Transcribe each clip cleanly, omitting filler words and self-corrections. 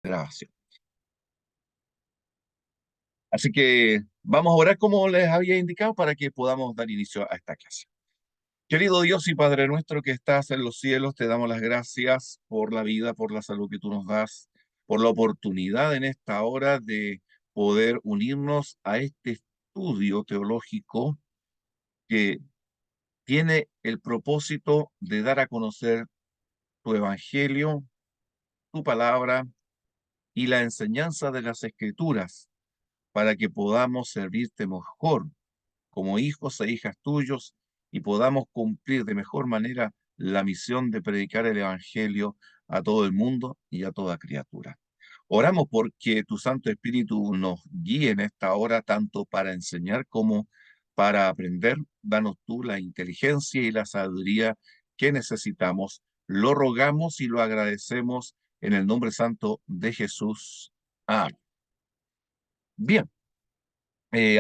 Grabación. Así que vamos a orar como les había indicado para que podamos dar inicio a esta clase. Querido Dios y Padre nuestro que estás en los cielos, te damos las gracias por la vida, por la salud que tú nos das, por la oportunidad en esta hora de poder unirnos a este estudio teológico que tiene el propósito de dar a conocer tu evangelio, tu palabra y la enseñanza de las escrituras para que podamos servirte mejor como hijos e hijas tuyos y podamos cumplir de mejor manera la misión de predicar el Evangelio a todo el mundo y a toda criatura. Oramos porque tu Santo Espíritu nos guíe en esta hora tanto para enseñar como para aprender. Danos tú la inteligencia y la sabiduría que necesitamos. Lo rogamos y lo agradecemos en el nombre santo de Jesús. Amén. Bien.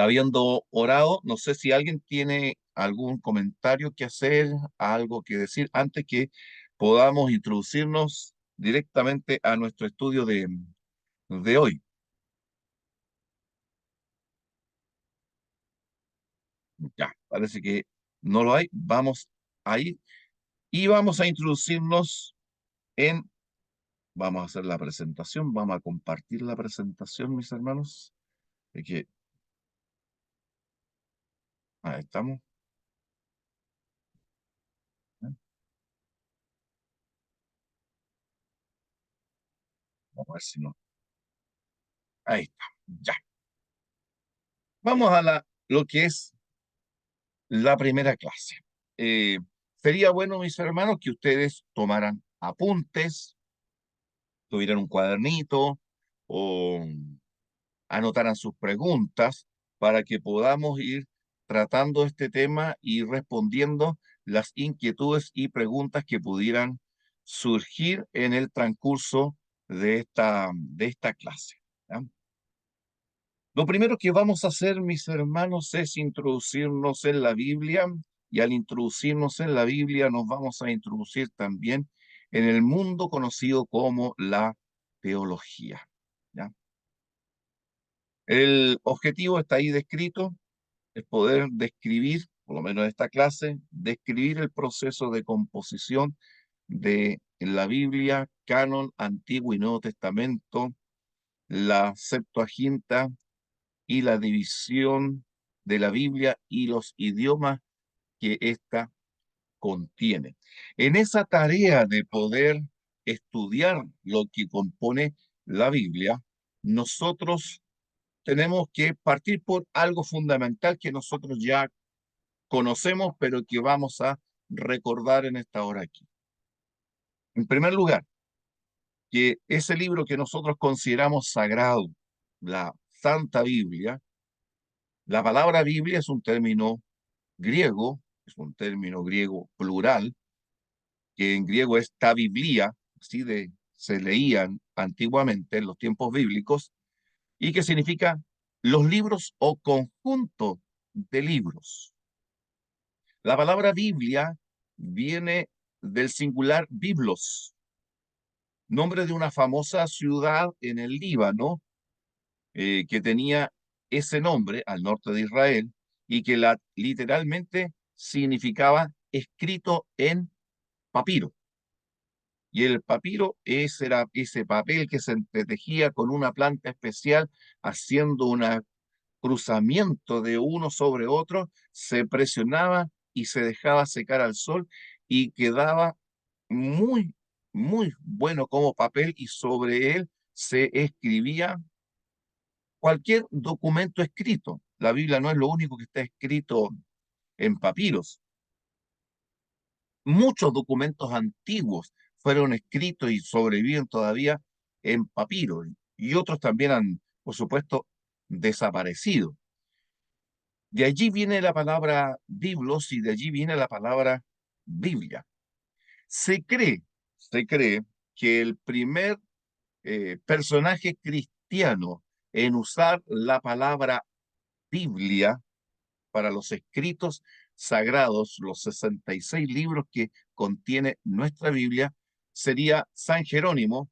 Habiendo orado, no sé si alguien tiene algún comentario que hacer, algo que decir, antes que podamos introducirnos directamente a nuestro estudio de hoy. Ya, parece que no lo hay. Vamos ahí y vamos a introducirnos en, vamos a hacer la presentación, vamos a compartir la presentación, mis hermanos. De que, ahí estamos. ¿Eh? Vamos a ver si no. Ahí está. Ya. Vamos a lo que es la primera clase. Eh, Sería bueno, mis hermanos, que ustedes tomaran apuntes, tuvieran un cuadernito o anotaran sus preguntas para que podamos ir tratando este tema y respondiendo las inquietudes y preguntas que pudieran surgir en el transcurso de esta clase. ¿Ya? Lo primero que vamos a hacer, mis hermanos, es introducirnos en la Biblia y al introducirnos en la Biblia nos vamos a introducir también en el mundo conocido como la teología. ¿Ya? El objetivo está ahí descrito, es poder describir, por lo menos en esta clase, describir el proceso de composición de la Biblia, canon, Antiguo y Nuevo Testamento, la Septuaginta, y la división de la Biblia y los idiomas que ésta contiene. En esa tarea de poder estudiar lo que compone la Biblia, nosotros tenemos que partir por algo fundamental que nosotros ya conocemos, pero que vamos a recordar en esta hora aquí. En primer lugar, que ese libro que nosotros consideramos sagrado, la Santa Biblia, la palabra Biblia es un término griego plural, que en griego es ta biblia, se leían antiguamente en los tiempos bíblicos, y que significa los libros o conjunto de libros. La palabra Biblia viene del singular biblos, nombre de una famosa ciudad en el Líbano, que tenía ese nombre al norte de Israel y que literalmente significaba escrito en papiro. Y el papiro era ese papel que se entretejía con una planta especial, haciendo un cruzamiento de uno sobre otro, se presionaba y se dejaba secar al sol y quedaba muy, muy bueno como papel y sobre él se escribía cualquier documento escrito. La Biblia no es lo único que está escrito en papiros. Muchos documentos antiguos fueron escritos y sobreviven todavía en papiro y otros también han, por supuesto, desaparecido. De allí viene la palabra biblos y de allí viene la palabra Biblia. Se cree, se cree que el primer personaje cristiano en usar la palabra Biblia para los escritos sagrados, los 66 libros que contiene nuestra Biblia, sería San Jerónimo,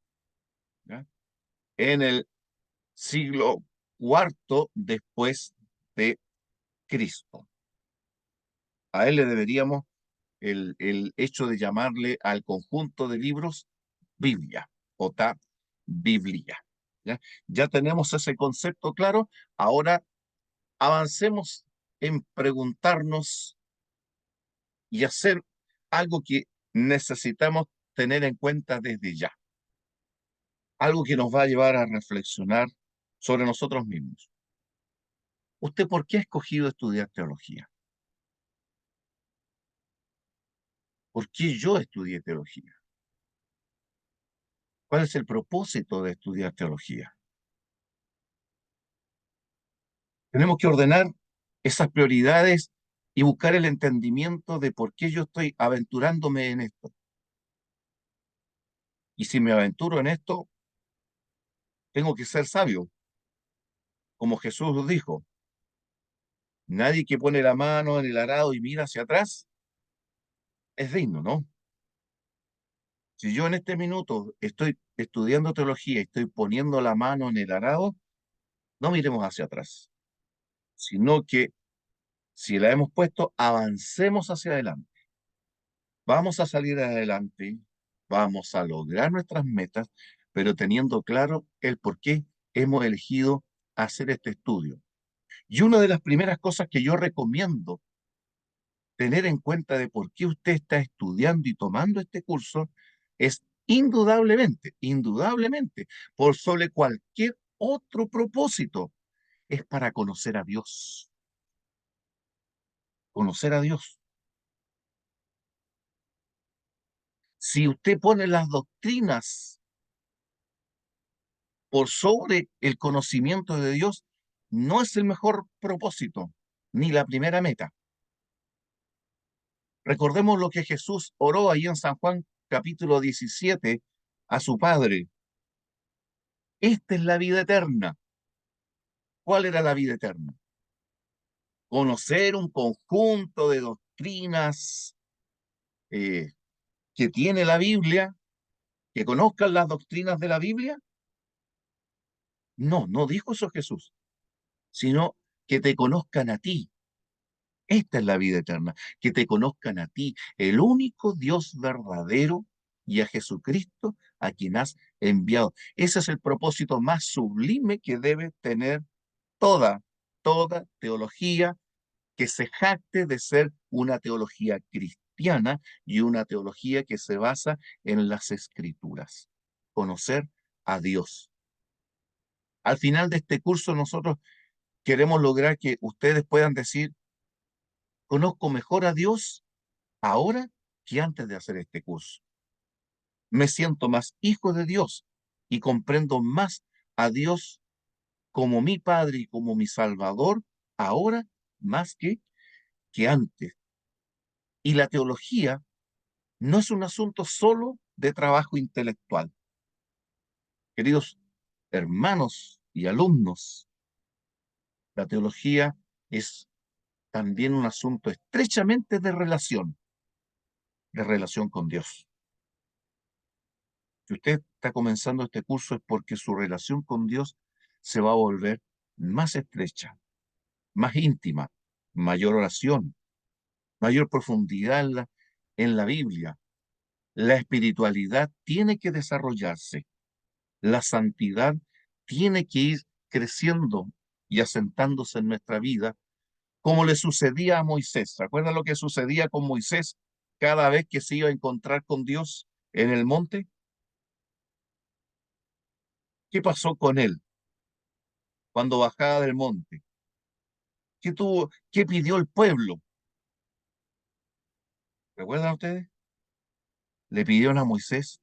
¿ya? en el siglo cuarto después de Cristo. A él le deberíamos el hecho de llamarle al conjunto de libros Biblia, ota Biblia. ¿Ya? Ya tenemos ese concepto claro. Ahora avancemos en preguntarnos y hacer algo que necesitamos tener en cuenta desde ya. Algo que nos va a llevar a reflexionar sobre nosotros mismos. ¿Usted por qué ha escogido estudiar teología? ¿Por qué yo estudié teología? ¿Cuál es el propósito de estudiar teología? Tenemos que ordenar esas prioridades y buscar el entendimiento de por qué yo estoy aventurándome en esto. Y si me aventuro en esto, tengo que ser sabio, como Jesús dijo. Nadie que pone la mano en el arado y mira hacia atrás es digno, ¿no? Si yo en este minuto estoy estudiando teología y estoy poniendo la mano en el arado, no miremos hacia atrás, sino que si la hemos puesto, avancemos hacia adelante. Vamos a salir adelante, vamos a lograr nuestras metas, pero teniendo claro el por qué hemos elegido hacer este estudio. Y una de las primeras cosas que yo recomiendo tener en cuenta de por qué usted está estudiando y tomando este curso es indudablemente, por sobre cualquier otro propósito, es para conocer a Dios. Conocer a Dios. Si usted pone las doctrinas por sobre el conocimiento de Dios, no es el mejor propósito, ni la primera meta. Recordemos lo que Jesús oró ahí en San Juan capítulo 17 a su Padre. Esta es la vida eterna. ¿Cuál era la vida eterna? Conocer un conjunto de doctrinas eh, que tiene la Biblia, que conozcan las doctrinas de la Biblia. No, no dijo eso Jesús, sino que te conozcan a ti. Esta es la vida eterna, que te conozcan a ti, el único Dios verdadero, y a Jesucristo a quien has enviado. Ese es el propósito más sublime que debe tener toda teología que se jacte de ser una teología cristiana y una teología que se basa en las escrituras. Conocer a Dios. Al final de este curso nosotros queremos lograr que ustedes puedan decir, conozco mejor a Dios ahora que antes de hacer este curso. Me siento más hijo de Dios y comprendo más a Dios como mi Padre y como mi Salvador ahora más que antes. Y la teología no es un asunto solo de trabajo intelectual. Queridos hermanos y alumnos, la teología es también un asunto estrechamente de relación con Dios. Si usted está comenzando este curso es porque su relación con Dios se va a volver más estrecha, más íntima, mayor oración, mayor profundidad en la Biblia. La espiritualidad tiene que desarrollarse. La santidad tiene que ir creciendo y asentándose en nuestra vida, como le sucedía a Moisés. ¿Se acuerdan lo que sucedía con Moisés cada vez que se iba a encontrar con Dios en el monte? ¿Qué pasó con él cuando bajaba del monte? ¿Qué pidió el pueblo? ¿Recuerdan ustedes? Le pidieron a Moisés,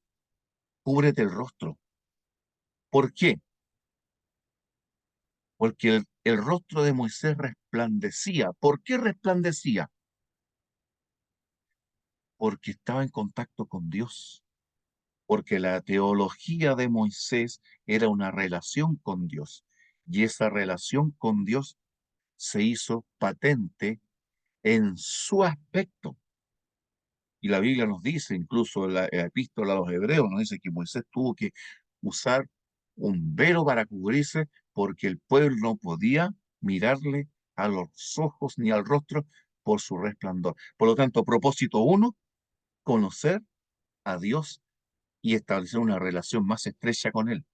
cúbrete el rostro. ¿Por qué? Porque el rostro de Moisés resplandecía. ¿Por qué resplandecía? Porque estaba en contacto con Dios. Porque la teología de Moisés era una relación con Dios. Y esa relación con Dios se hizo patente en su aspecto. Y la Biblia nos dice, incluso la epístola a los hebreos nos dice que Moisés tuvo que usar un velo para cubrirse, porque el pueblo no podía mirarle a los ojos ni al rostro por su resplandor. Por lo tanto, propósito uno, conocer a Dios y establecer una relación más estrecha con Él.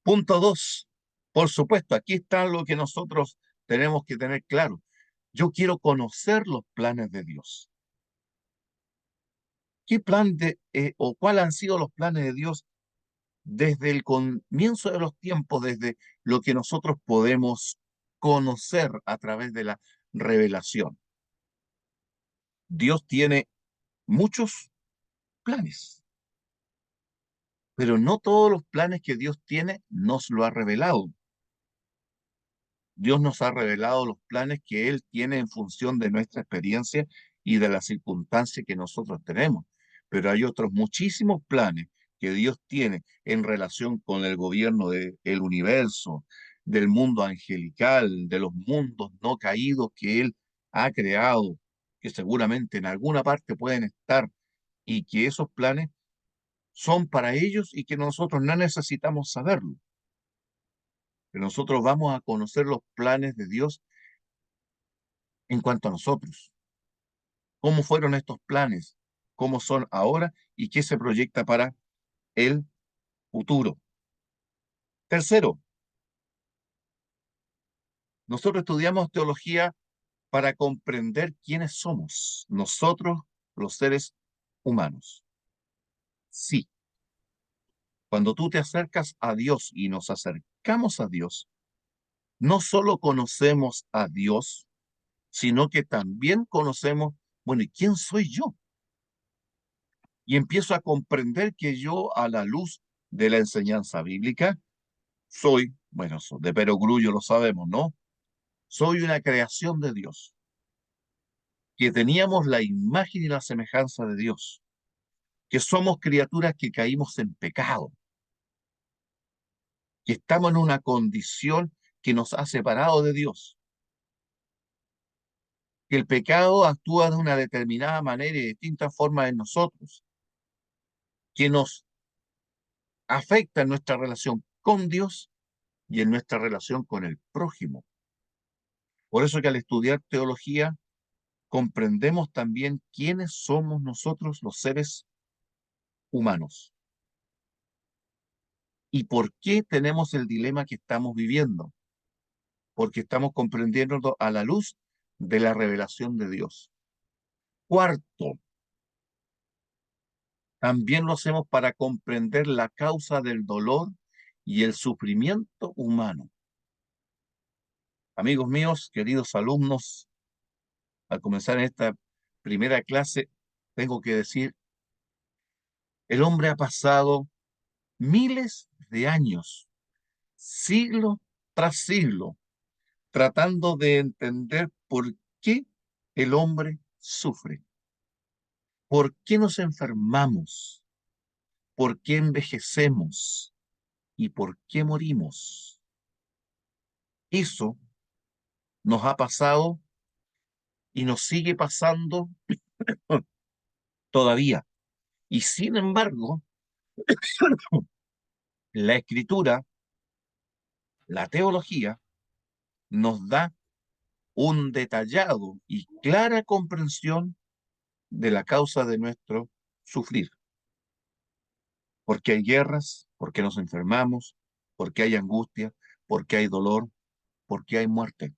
Punto dos, por supuesto, aquí está lo que nosotros tenemos que tener claro. Yo quiero conocer los planes de Dios. ¿Qué plan o cuáles han sido los planes de Dios desde el comienzo de los tiempos, desde lo que nosotros podemos conocer a través de la revelación? Dios tiene muchos planes, pero no todos los planes que Dios tiene nos lo ha revelado. Dios nos ha revelado los planes que Él tiene en función de nuestra experiencia y de las circunstancias que nosotros tenemos. Pero hay otros muchísimos planes que Dios tiene en relación con el gobierno del universo, del mundo angelical, de los mundos no caídos que Él ha creado, que seguramente en alguna parte pueden estar y que esos planes son para ellos y que nosotros no necesitamos saberlo. Que nosotros vamos a conocer los planes de Dios en cuanto a nosotros. ¿Cómo fueron estos planes? ¿Cómo son ahora? ¿Y qué se proyecta para el futuro? Tercero, nosotros estudiamos teología para comprender quiénes somos nosotros, los seres humanos. Sí, cuando tú te acercas a Dios y nos acercamos a Dios, no solo conocemos a Dios, sino que también conocemos, bueno, ¿y quién soy yo? Y empiezo a comprender que yo, a la luz de la enseñanza bíblica, soy, bueno, de perogrullo lo sabemos, ¿no? Soy una creación de Dios, que teníamos la imagen y la semejanza de Dios, que somos criaturas que caímos en pecado, que estamos en una condición que nos ha separado de Dios, que el pecado actúa de una determinada manera y de distintas formas en nosotros, que nos afecta en nuestra relación con Dios y en nuestra relación con el prójimo. Por eso que al estudiar teología comprendemos también quiénes somos nosotros los seres humanos y por qué tenemos el dilema que estamos viviendo, porque estamos comprendiendo a la luz de la revelación de Dios. Cuarto, también lo hacemos para comprender la causa del dolor y el sufrimiento humano. Amigos míos, queridos alumnos, al comenzar esta primera clase, tengo que decir, el hombre ha pasado miles de años, siglo tras siglo, tratando de entender por qué el hombre sufre, por qué nos enfermamos, por qué envejecemos y por qué morimos. Eso nos ha pasado y nos sigue pasando todavía. Y sin embargo, la escritura, la teología, nos da un detallado y clara comprensión de la causa de nuestro sufrir. Porque hay guerras, porque nos enfermamos, porque hay angustia, porque hay dolor, porque hay muerte.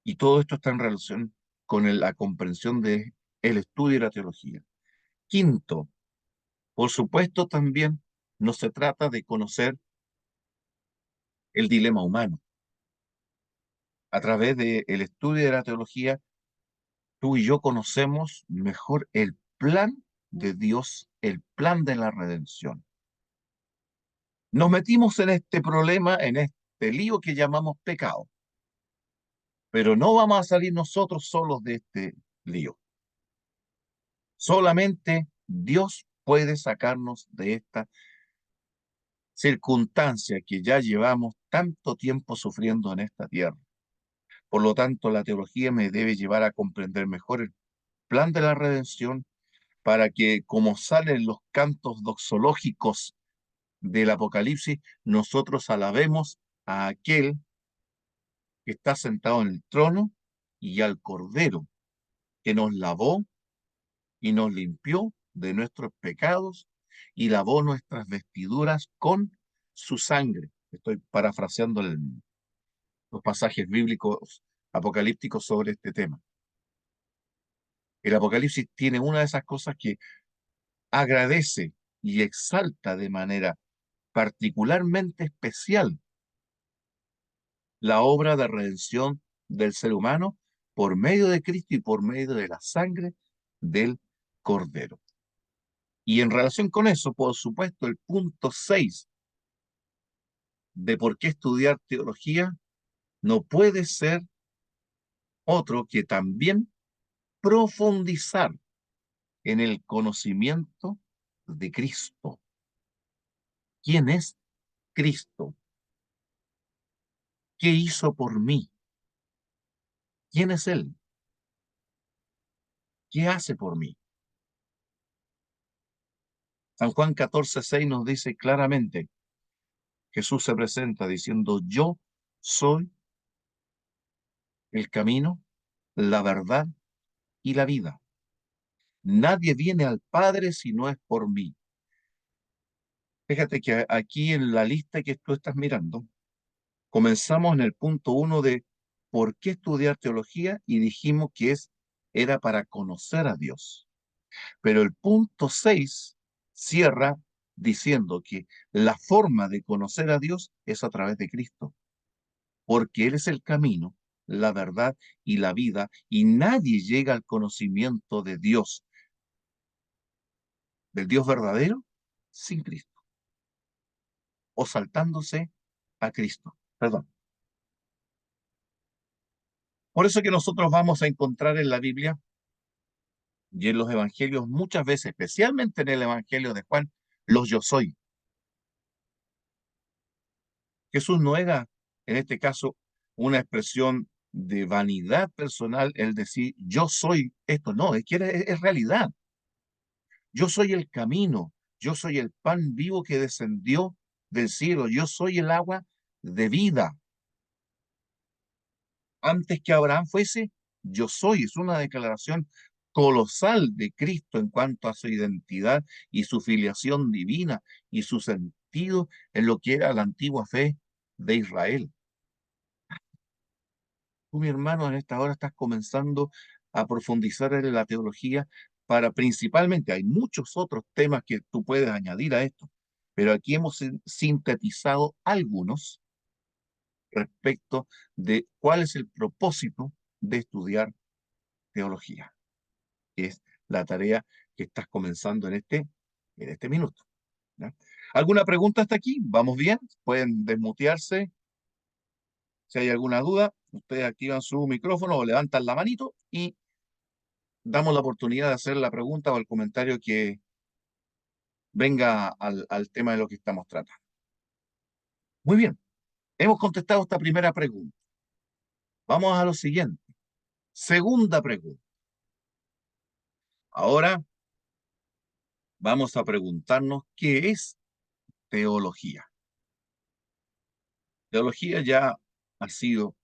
Y todo esto está en relación con la comprensión de el estudio de la teología. Quinto, por supuesto también no se trata de conocer el dilema humano. A través del estudio de la teología, tú y yo conocemos mejor el plan de Dios, el plan de la redención. Nos metimos en este problema, en este lío que llamamos pecado, pero no vamos a salir nosotros solos de este lío. Solamente Dios puede sacarnos de esta circunstancia que ya llevamos tanto tiempo sufriendo en esta tierra. Por lo tanto, la teología me debe llevar a comprender mejor el plan de la redención para que, como salen los cantos doxológicos del Apocalipsis, nosotros alabemos a aquel que está sentado en el trono y al Cordero que nos lavó y nos limpió de nuestros pecados y lavó nuestras vestiduras con su sangre. Estoy parafraseando los pasajes bíblicos apocalípticos sobre este tema. El Apocalipsis tiene una de esas cosas que agradece y exalta de manera particularmente especial la obra de redención del ser humano por medio de Cristo y por medio de la sangre del Cordero. Y en relación con eso, por supuesto, el punto 6 de por qué estudiar teología no puede ser otro que también profundizar en el conocimiento de Cristo. ¿Quién es Cristo? ¿Qué hizo por mí? ¿Quién es Él? ¿Qué hace por mí? San Juan 14:6 nos dice claramente, Jesús se presenta diciendo, yo soy el camino, la verdad y la vida. Nadie viene al Padre si no es por mí. Fíjate que aquí en la lista que tú estás mirando, comenzamos en el punto 1 de por qué estudiar teología y dijimos que era para conocer a Dios. Pero el punto 6 cierra diciendo que la forma de conocer a Dios es a través de Cristo, porque Él es el camino, la verdad y la vida, y nadie llega al conocimiento de Dios, del Dios verdadero, sin Cristo, o saltándose a Cristo. Perdón. Por eso que nosotros vamos a encontrar en la Biblia y en los evangelios muchas veces, especialmente en el evangelio de Juan, los yo soy. Jesús no era, en este caso, una expresión de vanidad personal el decir yo soy esto, no, es que es realidad. Yo soy el camino, yo soy el pan vivo que descendió del cielo, yo soy el agua de vida. Antes que Abraham fuese, yo soy. Es una declaración colosal de Cristo en cuanto a su identidad y su filiación divina y su sentido en lo que era la antigua fe de Israel. Tú, mi hermano, en esta hora estás comenzando a profundizar en la teología para principalmente, hay muchos otros temas que tú puedes añadir a esto, pero aquí hemos sintetizado algunos respecto de cuál es el propósito de estudiar teología, que es la tarea que estás comenzando en este minuto. ¿Ya? ¿Alguna pregunta hasta aquí? ¿Vamos bien? Pueden desmutearse. Si hay alguna duda, ustedes activan su micrófono o levantan la manito y damos la oportunidad de hacer la pregunta o el comentario que venga al tema de lo que estamos tratando. Muy bien, hemos contestado esta primera pregunta. Vamos a lo siguiente. Segunda pregunta. Ahora vamos a preguntarnos qué es teología. Teología ya ha sido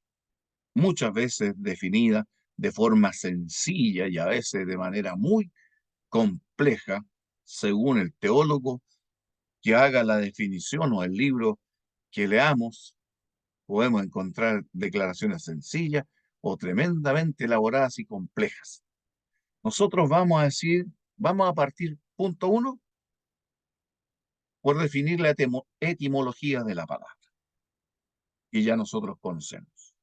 muchas veces definida de forma sencilla y a veces de manera muy compleja, según el teólogo que haga la definición o el libro que leamos. Podemos encontrar declaraciones sencillas o tremendamente elaboradas y complejas. Nosotros vamos a decir, vamos a partir, punto 1, por definir la etimología de la palabra, que ya nosotros conocemos.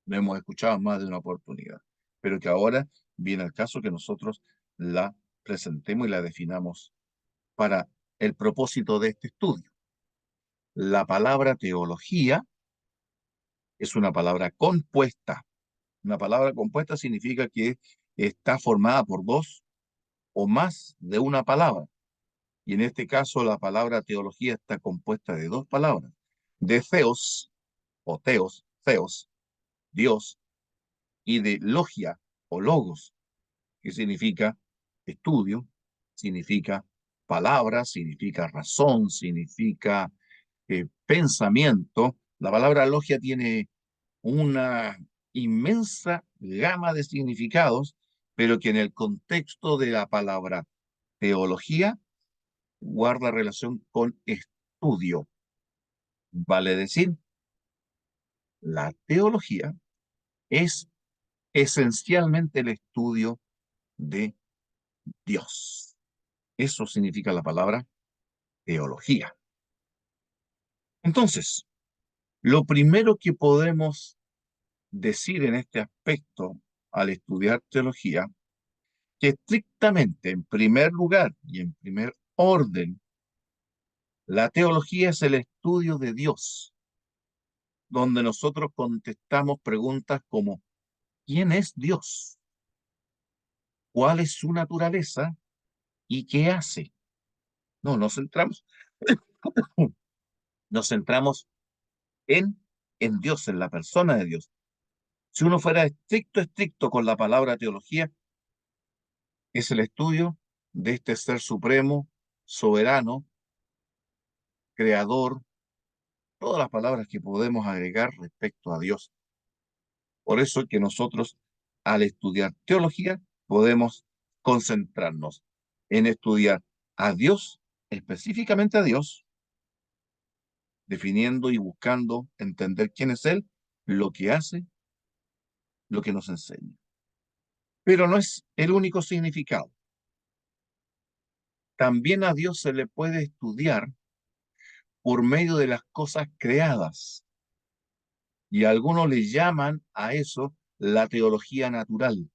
Lo hemos escuchado en más de una oportunidad, pero que ahora viene el caso que nosotros la presentemos y la definamos para el propósito de este estudio. La palabra teología es una palabra compuesta. Una palabra compuesta significa que está formada por dos o más de una palabra. Y en este caso la palabra teología está compuesta de dos palabras. De theos o theos, Dios, y de logia o logos, que significa estudio, significa palabra, significa razón, significa pensamiento. La palabra logia tiene una inmensa gama de significados, pero que en el contexto de la palabra teología guarda relación con estudio. Vale decir, la teología es esencialmente el estudio de Dios. Eso significa la palabra teología. Entonces, lo primero que podemos decir en este aspecto al estudiar teología, que estrictamente, en primer lugar y en primer orden, la teología es el estudio de Dios, donde nosotros contestamos preguntas como, ¿quién es Dios? ¿Cuál es su naturaleza? ¿Y qué hace? No, nos centramos en Dios, en la persona de Dios. Si uno fuera estricto con la palabra teología, es el estudio de este ser supremo, soberano, creador, todas las palabras que podemos agregar respecto a Dios. Por eso que nosotros, al estudiar teología, podemos concentrarnos en estudiar a Dios, específicamente a Dios, definiendo y buscando entender quién es Él, lo que hace, lo que nos enseña. Pero no es el único significado. También a Dios se le puede estudiar por medio de las cosas creadas. Y algunos le llaman a eso la teología natural.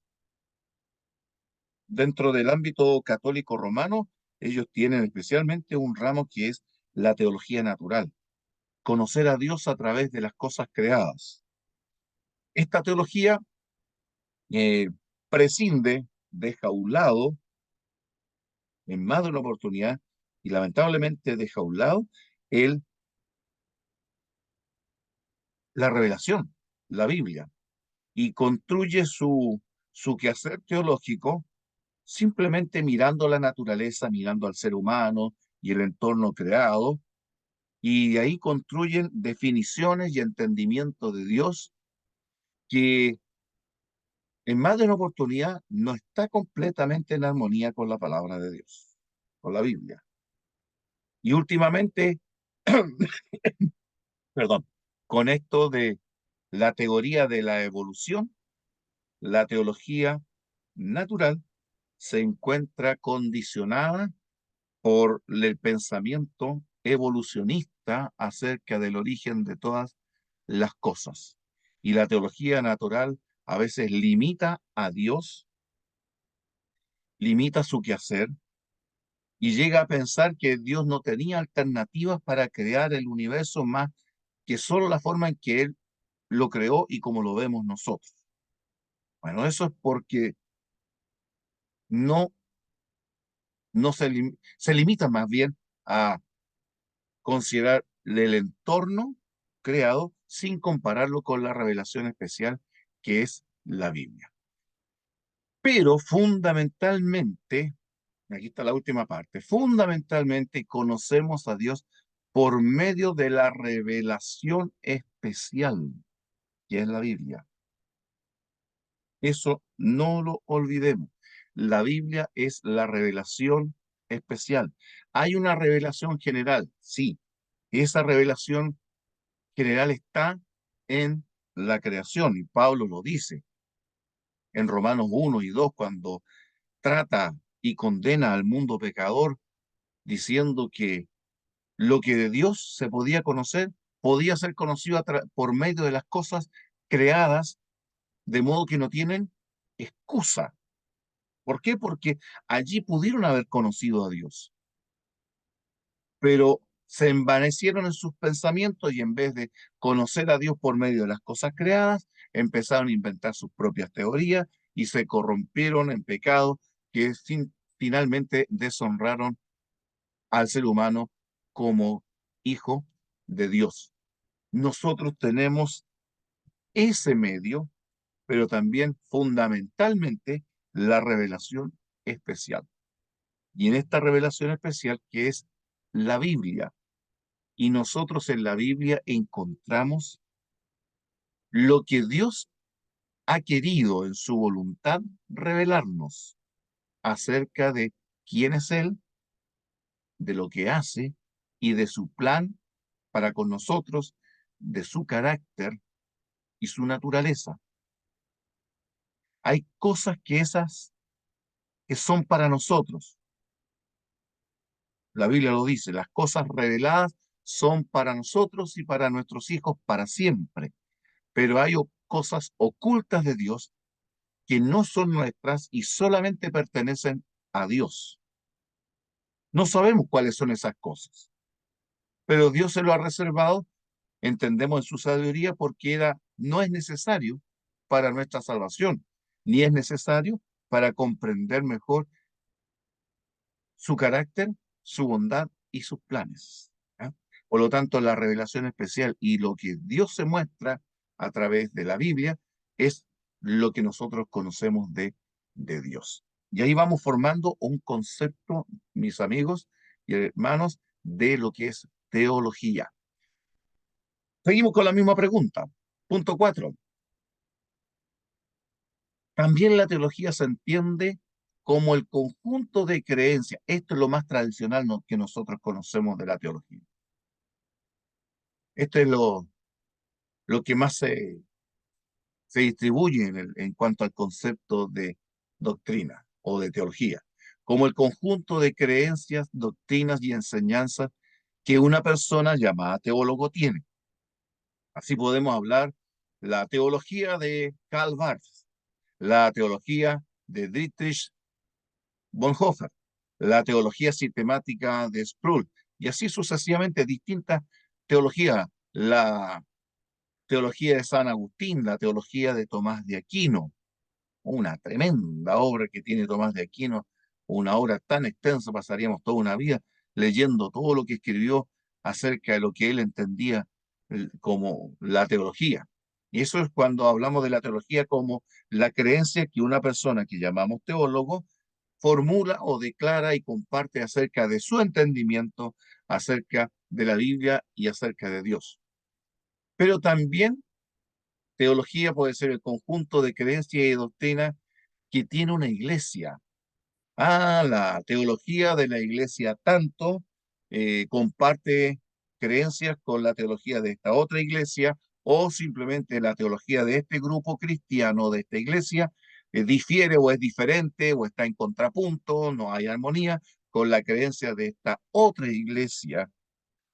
Dentro del ámbito católico romano, ellos tienen especialmente un ramo que es la teología natural, conocer a Dios a través de las cosas creadas. Esta teología eh, prescinde, deja a un lado, en más de una oportunidad, y lamentablemente deja a un lado, el, la revelación, la Biblia, y construye su quehacer teológico simplemente mirando la naturaleza, mirando al ser humano y el entorno creado, y de ahí construyen definiciones y entendimiento de Dios que en más de una oportunidad no está completamente en armonía con la palabra de Dios, con la Biblia. Y últimamente, perdón, con esto de la teoría de la evolución, la teología natural se encuentra condicionada por el pensamiento evolucionista acerca del origen de todas las cosas. Y la teología natural a veces limita a Dios, limita su quehacer y llega a pensar que Dios no tenía alternativas para crear el universo más que solo la forma en que Él lo creó y como lo vemos nosotros. Bueno, eso es porque no, no se limita más bien a considerar el entorno creado sin compararlo con la revelación especial que es la Biblia. Pero fundamentalmente, aquí está la última parte, fundamentalmente conocemos a Dios por medio de la revelación especial, que es la Biblia. Eso no lo olvidemos. La Biblia es la revelación especial. Hay una revelación general, sí. Esa revelación general está en la creación, y Pablo lo dice en Romanos 1 y 2 cuando trata y condena al mundo pecador, diciendo que lo que de Dios se podía conocer, podía ser conocido por medio de las cosas creadas, de modo que no tienen excusa. ¿Por qué? Porque allí pudieron haber conocido a Dios, pero se envanecieron en sus pensamientos y en vez de conocer a Dios por medio de las cosas creadas, empezaron a inventar sus propias teorías y se corrompieron en pecado que finalmente deshonraron al ser humano como hijo de Dios. Nosotros tenemos ese medio, pero también fundamentalmente la revelación especial. y en esta revelación especial que es la Biblia. Y nosotros en la Biblia encontramos lo que Dios ha querido en su voluntad revelarnos acerca de quién es Él, de lo que hace y de su plan para con nosotros, de su carácter y su naturaleza. Hay cosas que esas que son para nosotros. La Biblia lo dice, las cosas reveladas son para nosotros y para nuestros hijos para siempre. Pero hay cosas ocultas de Dios que no son nuestras y solamente pertenecen a Dios. No sabemos cuáles son esas cosas, pero Dios se lo ha reservado, entendemos en su sabiduría, porque no es necesario para nuestra salvación, ni es necesario para comprender mejor su carácter, su bondad y sus planes. ¿Ya? Por lo tanto, la revelación especial y lo que Dios se muestra a través de la Biblia es lo que nosotros conocemos de Dios. Y ahí vamos formando un concepto, mis amigos y hermanos, de lo que es teología. Seguimos con la misma pregunta. Punto 4. También la teología se entiende como el conjunto de creencias. Esto es lo más tradicional que nosotros conocemos de la teología. Esto es lo que más se distribuye en cuanto al concepto de doctrina o de teología, como el conjunto de creencias, doctrinas y enseñanzas que una persona llamada teólogo tiene. Así podemos hablar la teología de Karl Barth, la teología de Dietrich Bonhoeffer, la teología sistemática de Sproul, y así sucesivamente distintas teologías, la teología de San Agustín, la teología de Tomás de Aquino, una tremenda obra que tiene Tomás de Aquino, una obra tan extensa, pasaríamos toda una vida leyendo todo lo que escribió acerca de lo que él entendía como la teología. Y eso es cuando hablamos de la teología como la creencia que una persona que llamamos teólogo formula o declara y comparte acerca de su entendimiento, acerca de la Biblia y acerca de Dios. Pero también teología puede ser el conjunto de creencias y doctrinas que tiene una iglesia. La teología de la iglesia tanto comparte creencias con la teología de esta otra iglesia o simplemente la teología de este grupo cristiano de esta iglesia difiere o es diferente o está en contrapunto, no hay armonía con la creencia de esta otra iglesia.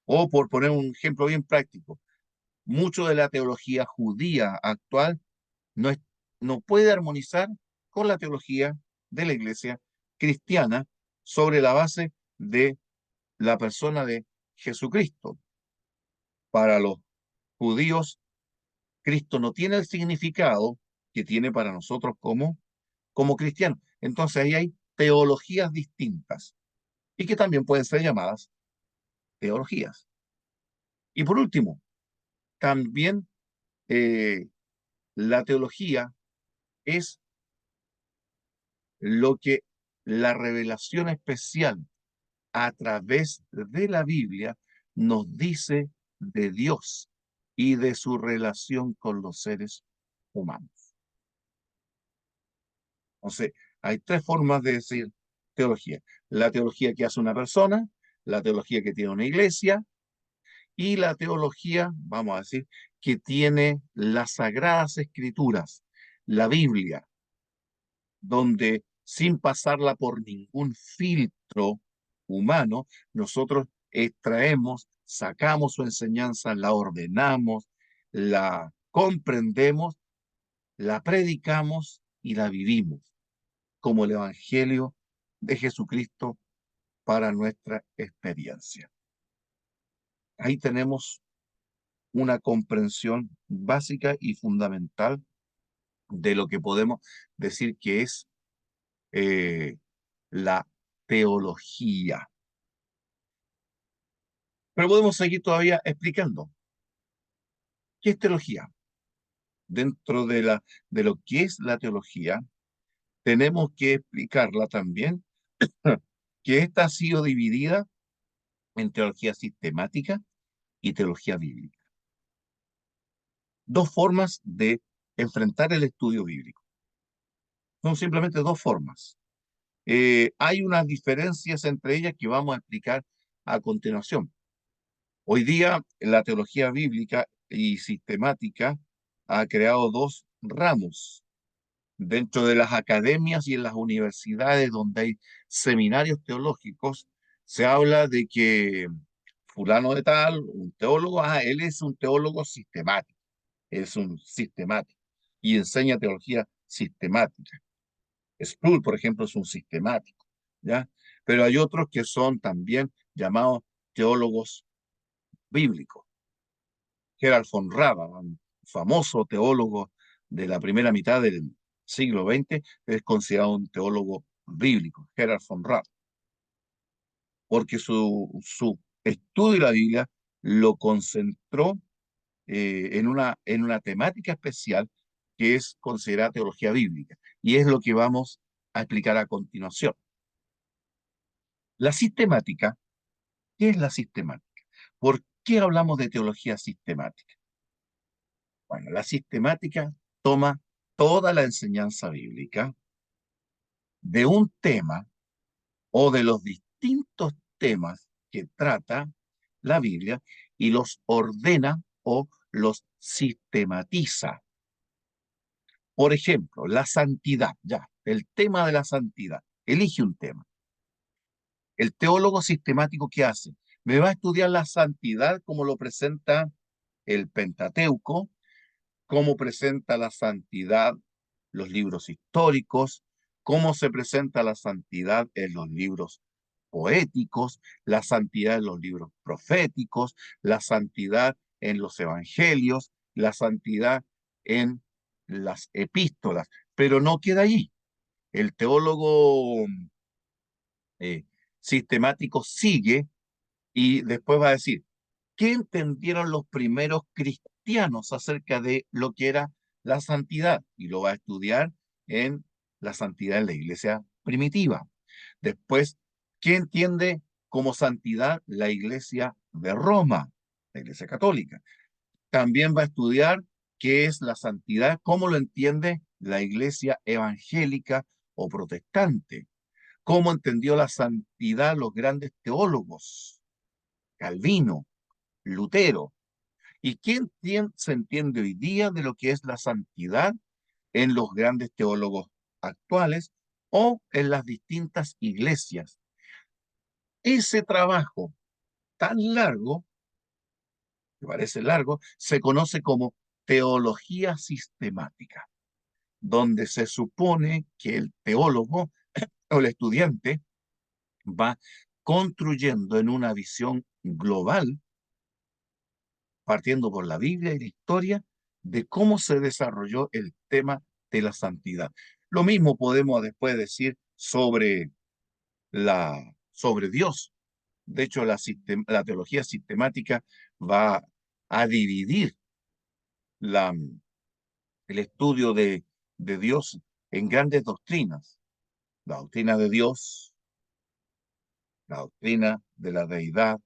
O por poner un ejemplo bien práctico, mucho de la teología judía actual no, no puede armonizar con la teología de la iglesia cristiana sobre la base de la persona de Jesucristo. Para los judíos, Cristo no tiene el significado que tiene para nosotros como cristianos. Entonces ahí hay teologías distintas y que también pueden ser llamadas teologías. Y por último, también eh, la teología es lo que la revelación especial a través de la Biblia nos dice de Dios y de su relación con los seres humanos. Entonces, hay tres formas de decir teología. La teología que hace una persona, la teología que tiene una iglesia y la teología, vamos a decir, que tiene las sagradas escrituras, la Biblia, donde sin pasarla por ningún filtro humano, nosotros extraemos, sacamos su enseñanza, la ordenamos, la comprendemos, la predicamos y la vivimos como el Evangelio de Jesucristo para nuestra experiencia. Ahí tenemos una comprensión básica y fundamental de lo que podemos decir que es eh, la teología. Pero podemos seguir todavía explicando. ¿Qué es teología? Dentro de lo que es la teología, tenemos que explicarla también que esta ha sido dividida en teología sistemática y teología bíblica. Dos formas de enfrentar el estudio bíblico. Son simplemente dos formas. Hay unas diferencias entre ellas que vamos a explicar a continuación. Hoy día la teología bíblica y sistemática ha creado dos ramos dentro de las academias y en las universidades donde hay seminarios teológicos. Se habla de que fulano de tal, un teólogo, él es un teólogo sistemático, es un sistemático y enseña teología sistemática. Sproul, por ejemplo, es un sistemático, ¿ya? Pero hay otros que son también llamados teólogos bíblicos. Gerald von Raba, un famoso teólogo de la primera mitad del siglo XX, es considerado un teólogo bíblico, Gerald von Raba, porque su estudio de la Biblia lo concentró en una temática especial que es considerada teología bíblica, y es lo que vamos a explicar a continuación. La sistemática, ¿qué es la sistemática? ¿Por qué hablamos de teología sistemática? Bueno, la sistemática toma toda la enseñanza bíblica de un tema o de los distintos temas que trata la Biblia y los ordena o los sistematiza. Por ejemplo, la santidad, ya, el tema de la santidad. Elige un tema. El teólogo sistemático, ¿qué hace? Me va a estudiar la santidad como lo presenta el Pentateuco, cómo presenta la santidad los libros históricos, cómo se presenta la santidad en los libros poéticos, la santidad en los libros proféticos, la santidad en los evangelios, la santidad en las epístolas. Pero no queda ahí. El teólogo eh, sistemático sigue y después va a decir, ¿qué entendieron los primeros cristianos acerca de lo que era la santidad? Y lo va a estudiar en la santidad en la iglesia primitiva. Después, ¿qué entiende como santidad la iglesia de Roma, la iglesia católica? También va a estudiar qué es la santidad, cómo lo entiende la iglesia evangélica o protestante, cómo entendió la santidad los grandes teólogos, Calvino, Lutero. ¿Y quién se entiende hoy día de lo que es la santidad en los grandes teólogos actuales o en las distintas iglesias? Ese trabajo tan largo, que parece largo, se conoce como teología sistemática, donde se supone que el teólogo o el estudiante va construyendo en una visión global, partiendo por la Biblia y la historia, de cómo se desarrolló el tema de la santidad. Lo mismo podemos después decir sobre Dios. De hecho, la teología sistemática va a dividir la, el estudio de Dios en grandes doctrinas. La doctrina de Dios, la doctrina de la deidad,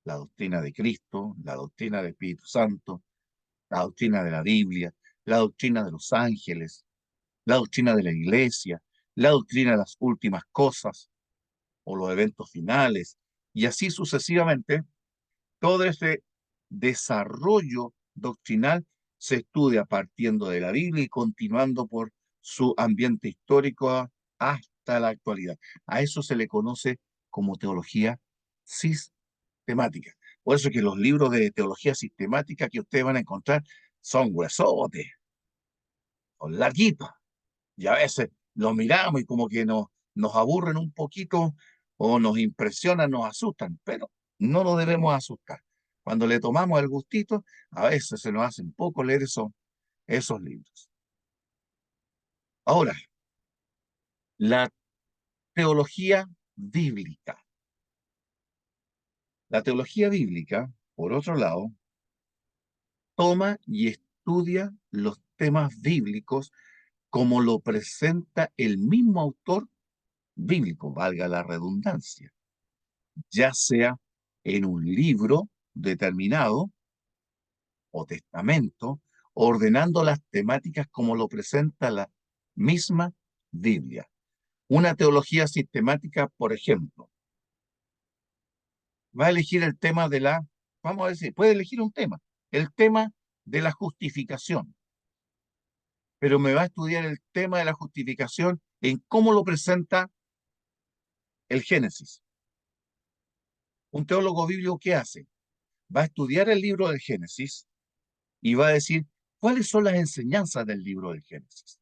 la doctrina de Cristo, la doctrina del Espíritu Santo, la doctrina de la Biblia, la doctrina de los ángeles, la doctrina de la iglesia, la doctrina de las últimas cosas o los eventos finales, y así sucesivamente. Todo ese desarrollo doctrinal se estudia partiendo de la Biblia y continuando por su ambiente histórico hasta la actualidad. A eso se le conoce como teología sistemática. Por eso que los libros de teología sistemática que ustedes van a encontrar son gruesotes, son larguitos, y a veces los miramos y como que nos aburren un poquito o nos impresionan, nos asustan, pero no nos debemos asustar. Cuando le tomamos el gustito, a veces se nos hace un poco leer esos libros. Ahora, la teología bíblica. La teología bíblica, por otro lado, toma y estudia los temas bíblicos como lo presenta el mismo autor bíblico, valga la redundancia, ya sea en un libro determinado o testamento, ordenando las temáticas como lo presenta la misma Biblia. Una teología sistemática, por ejemplo, va a elegir el tema de la, vamos a decir, puede elegir un tema, el tema de la justificación, pero me va a estudiar el tema de la justificación en cómo lo presenta el Génesis. Un teólogo bíblico, ¿qué hace? Va a estudiar el libro del Génesis y va a decir cuáles son las enseñanzas del libro del Génesis.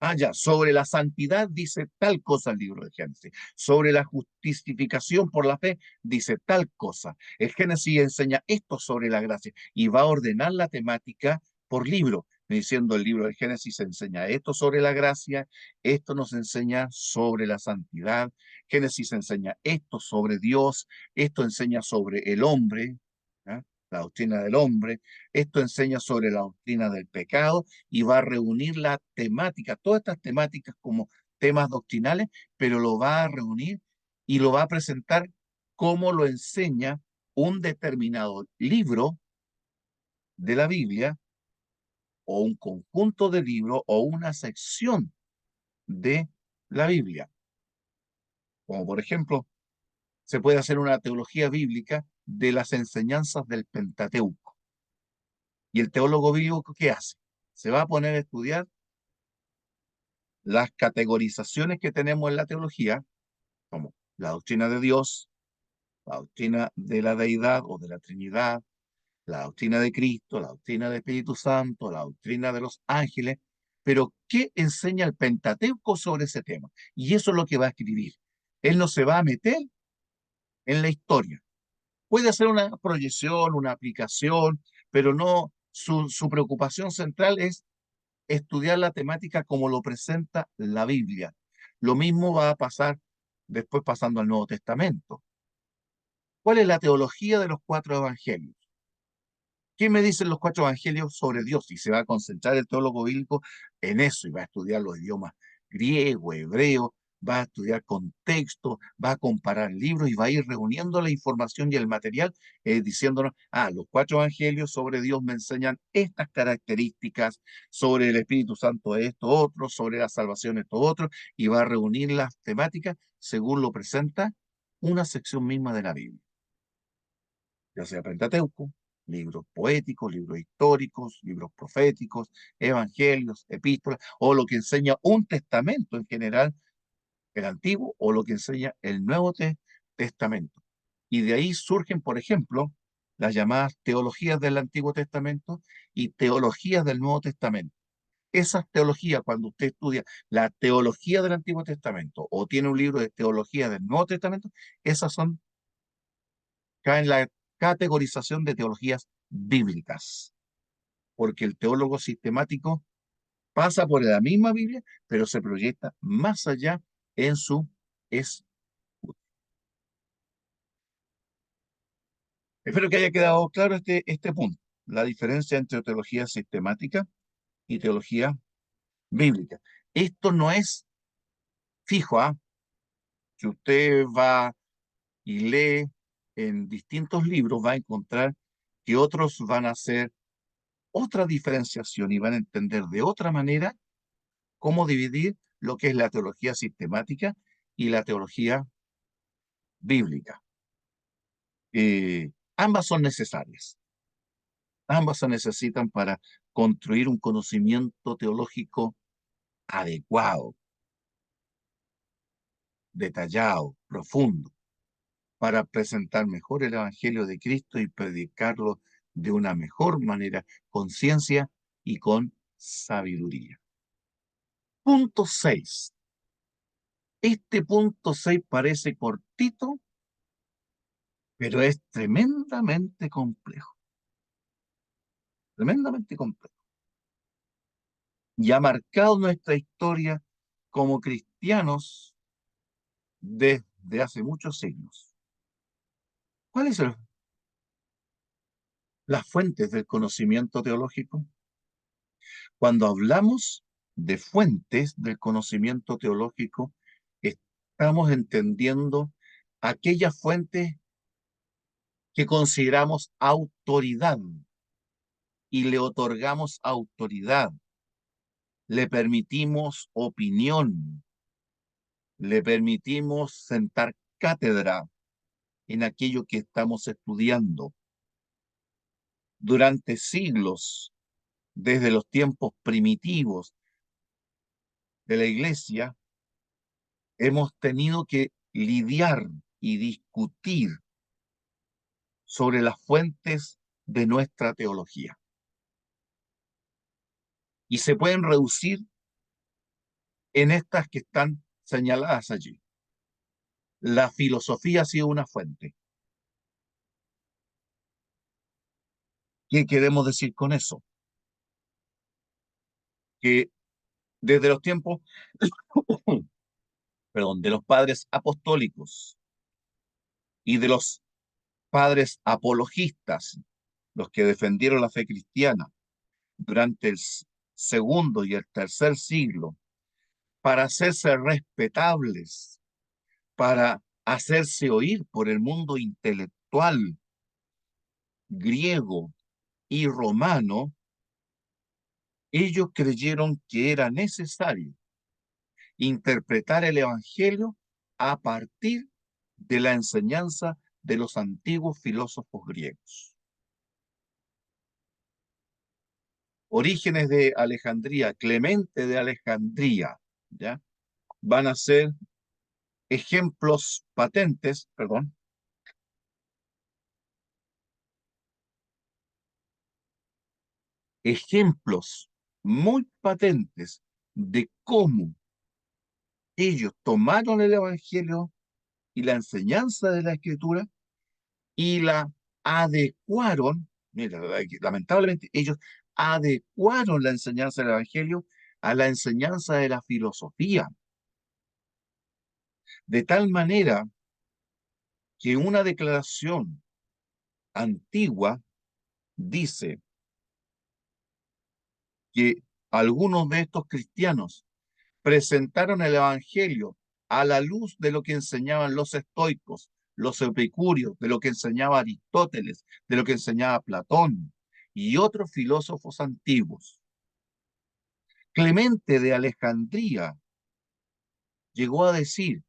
Ah, ya, sobre la santidad dice tal cosa el libro de Génesis. Sobre la justificación por la fe dice tal cosa. El Génesis enseña esto sobre la gracia y va a ordenar la temática por libro, diciendo el libro del Génesis enseña esto sobre la gracia, esto nos enseña sobre la santidad, Génesis enseña esto sobre Dios, esto enseña sobre el hombre, ¿ah? La doctrina del hombre, esto enseña sobre la doctrina del pecado y va a reunir la temática, todas estas temáticas como temas doctrinales, pero lo va a reunir y lo va a presentar como lo enseña un determinado libro de la Biblia o un conjunto de libros o una sección de la Biblia. Como por ejemplo, se puede hacer una teología bíblica de las enseñanzas del Pentateuco. ¿Y el teólogo bíblico qué hace? Se va a poner a estudiar las categorizaciones que tenemos en la teología, como la doctrina de Dios, la doctrina de la deidad o de la Trinidad, la doctrina de Cristo, la doctrina del Espíritu Santo, la doctrina de los ángeles, pero ¿qué enseña el Pentateuco sobre ese tema? Y eso es lo que va a escribir. Él no se va a meter en la historia. Puede hacer una proyección, una aplicación, pero no, su preocupación central es estudiar la temática como lo presenta la Biblia. Lo mismo va a pasar después pasando al Nuevo Testamento. ¿Cuál es la teología de los cuatro evangelios? ¿Qué me dicen los cuatro evangelios sobre Dios? Y se va a concentrar el teólogo bíblico en eso y va a estudiar los idiomas griego, hebreo, va a estudiar contexto, va a comparar libros y va a ir reuniendo la información y el material diciéndonos, los cuatro evangelios sobre Dios me enseñan estas características, sobre el Espíritu Santo esto, otro, sobre la salvación esto, otro, y va a reunir las temáticas según lo presenta una sección misma de la Biblia, ya sea Pentateuco, libros poéticos, libros históricos, libros proféticos, evangelios, epístolas, o lo que enseña un testamento en general, el Antiguo, o lo que enseña el Nuevo Testamento. Y de ahí surgen, por ejemplo, las llamadas teologías del Antiguo Testamento y teologías del Nuevo Testamento. Esas teologías, cuando usted estudia la teología del Antiguo Testamento o tiene un libro de teología del Nuevo Testamento, esas son cae en la categorización de teologías bíblicas, porque el teólogo sistemático pasa por la misma Biblia, pero se proyecta más allá en su es. Espero que haya quedado claro este punto, la diferencia entre teología sistemática y teología bíblica. Esto no es fijo, ¿ah? Si usted va y lee en distintos libros, va a encontrar que otros van a hacer otra diferenciación y van a entender de otra manera cómo dividir lo que es la teología sistemática y la teología bíblica. Ambas son necesarias, ambas se necesitan para construir un conocimiento teológico adecuado, detallado, profundo, para presentar mejor el Evangelio de Cristo y predicarlo de una mejor manera, con ciencia y con sabiduría. Punto 6. Este punto 6 parece cortito, pero es tremendamente complejo, tremendamente complejo. Y ha marcado nuestra historia como cristianos desde hace muchos siglos. ¿Cuáles son las fuentes del conocimiento teológico? Cuando hablamos de fuentes del conocimiento teológico, estamos entendiendo aquellas fuentes que consideramos autoridad y le otorgamos autoridad, le permitimos opinión, le permitimos sentar cátedra en aquello que estamos estudiando. Durante siglos, desde los tiempos primitivos de la Iglesia, hemos tenido que lidiar y discutir sobre las fuentes de nuestra teología. Y se pueden reducir en estas que están señaladas allí. La filosofía ha sido una fuente. ¿Qué queremos decir con eso? Que desde los tiempos, perdón, de los padres apostólicos y de los padres apologistas, los que defendieron la fe cristiana durante el segundo y el tercer siglo, para hacerse respetables, para hacerse oír por el mundo intelectual griego y romano, ellos creyeron que era necesario interpretar el Evangelio a partir de la enseñanza de los antiguos filósofos griegos. Orígenes de Alejandría, Clemente de Alejandría, ¿ya? Van a ser ejemplos patentes, perdón, ejemplos muy patentes de cómo ellos tomaron el Evangelio y la enseñanza de la Escritura y la adecuaron. Mira, lamentablemente ellos adecuaron la enseñanza del Evangelio a la enseñanza de la filosofía, de tal manera que una declaración antigua dice que algunos de estos cristianos presentaron el Evangelio a la luz de lo que enseñaban los estoicos, los epicúreos, de lo que enseñaba Aristóteles, de lo que enseñaba Platón y otros filósofos antiguos. Clemente de Alejandría llegó a decir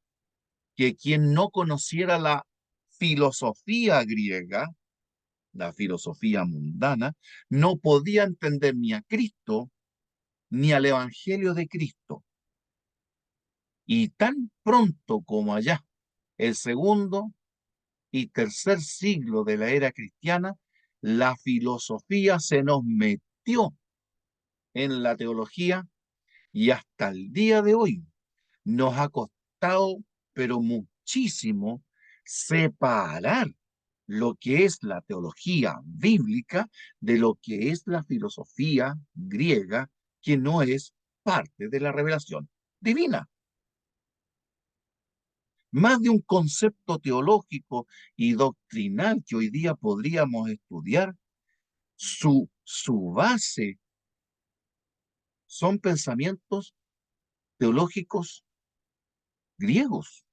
que quien no conociera la filosofía griega, la filosofía mundana, no podía entender ni a Cristo ni al Evangelio de Cristo. Y tan pronto como allá, el segundo y tercer siglo de la era cristiana, la filosofía se nos metió en la teología y hasta el día de hoy nos ha costado, pero muchísimo, separar lo que es la teología bíblica de lo que es la filosofía griega, que no es parte de la revelación divina. Más de un concepto teológico y doctrinal que hoy día podríamos estudiar, su base son pensamientos teológicos griegos.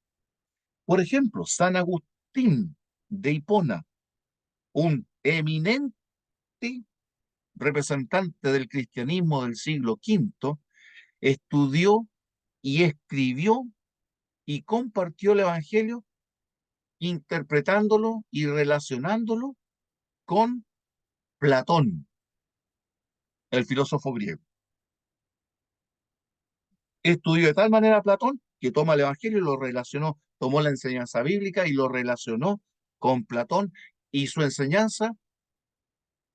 Por ejemplo, San Agustín de Hipona, un eminente representante del cristianismo del siglo V, estudió y escribió y compartió el Evangelio interpretándolo y relacionándolo con Platón, el filósofo griego. Estudió de tal manera a Platón que toma el Evangelio y lo relacionó, tomó la enseñanza bíblica y lo relacionó con Platón, y su enseñanza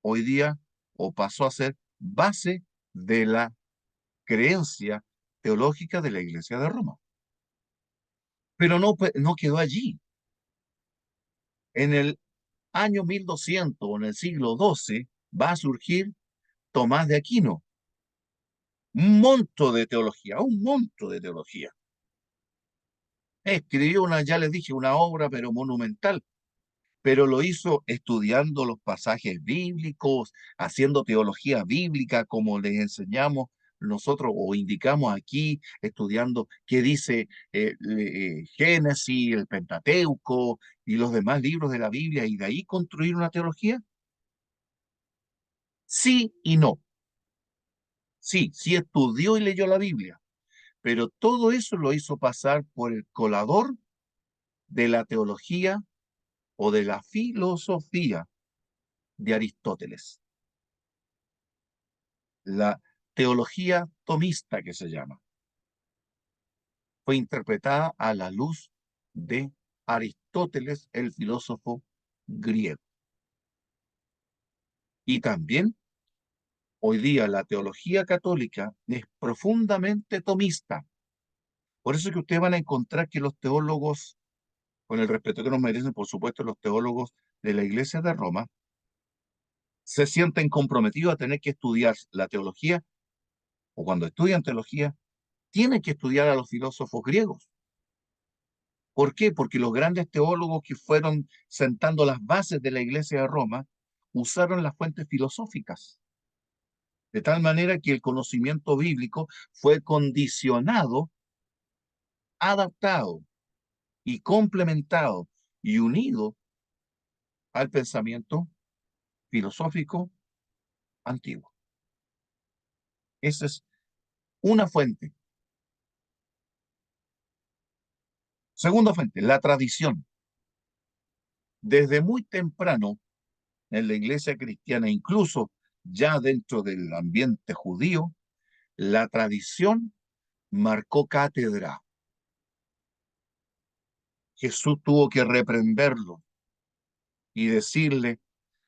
hoy día o pasó a ser base de la creencia teológica de la Iglesia de Roma. Pero no quedó allí. En el año 1200 o en el siglo XII va a surgir Tomás de Aquino, un monto de teología, un monto de teología. Escribió una, ya les dije, una obra pero monumental, pero lo hizo estudiando los pasajes bíblicos, haciendo teología bíblica como les enseñamos nosotros o indicamos aquí estudiando qué dice Génesis, el Pentateuco y los demás libros de la Biblia y de ahí construir una teología? Sí y no. Sí, sí estudió y leyó la Biblia, pero todo eso lo hizo pasar por el colador de la teología o de la filosofía de Aristóteles, la teología tomista que se llama. Fue interpretada a la luz de Aristóteles, el filósofo griego. Y también hoy día la teología católica es profundamente tomista. Por eso es que ustedes van a encontrar que los teólogos, con el respeto que nos merecen, por supuesto, los teólogos de la Iglesia de Roma, se sienten comprometidos a tener que estudiar la teología, o cuando estudian teología, tienen que estudiar a los filósofos griegos. ¿Por qué? Porque los grandes teólogos que fueron sentando las bases de la Iglesia de Roma usaron las fuentes filosóficas, de tal manera que el conocimiento bíblico fue condicionado, adaptado y complementado y unido al pensamiento filosófico antiguo. Esa es una fuente. Segunda fuente, la tradición. Desde muy temprano en la iglesia cristiana, incluso ya dentro del ambiente judío, la tradición marcó cátedra. Jesús tuvo que reprenderlo y decirle,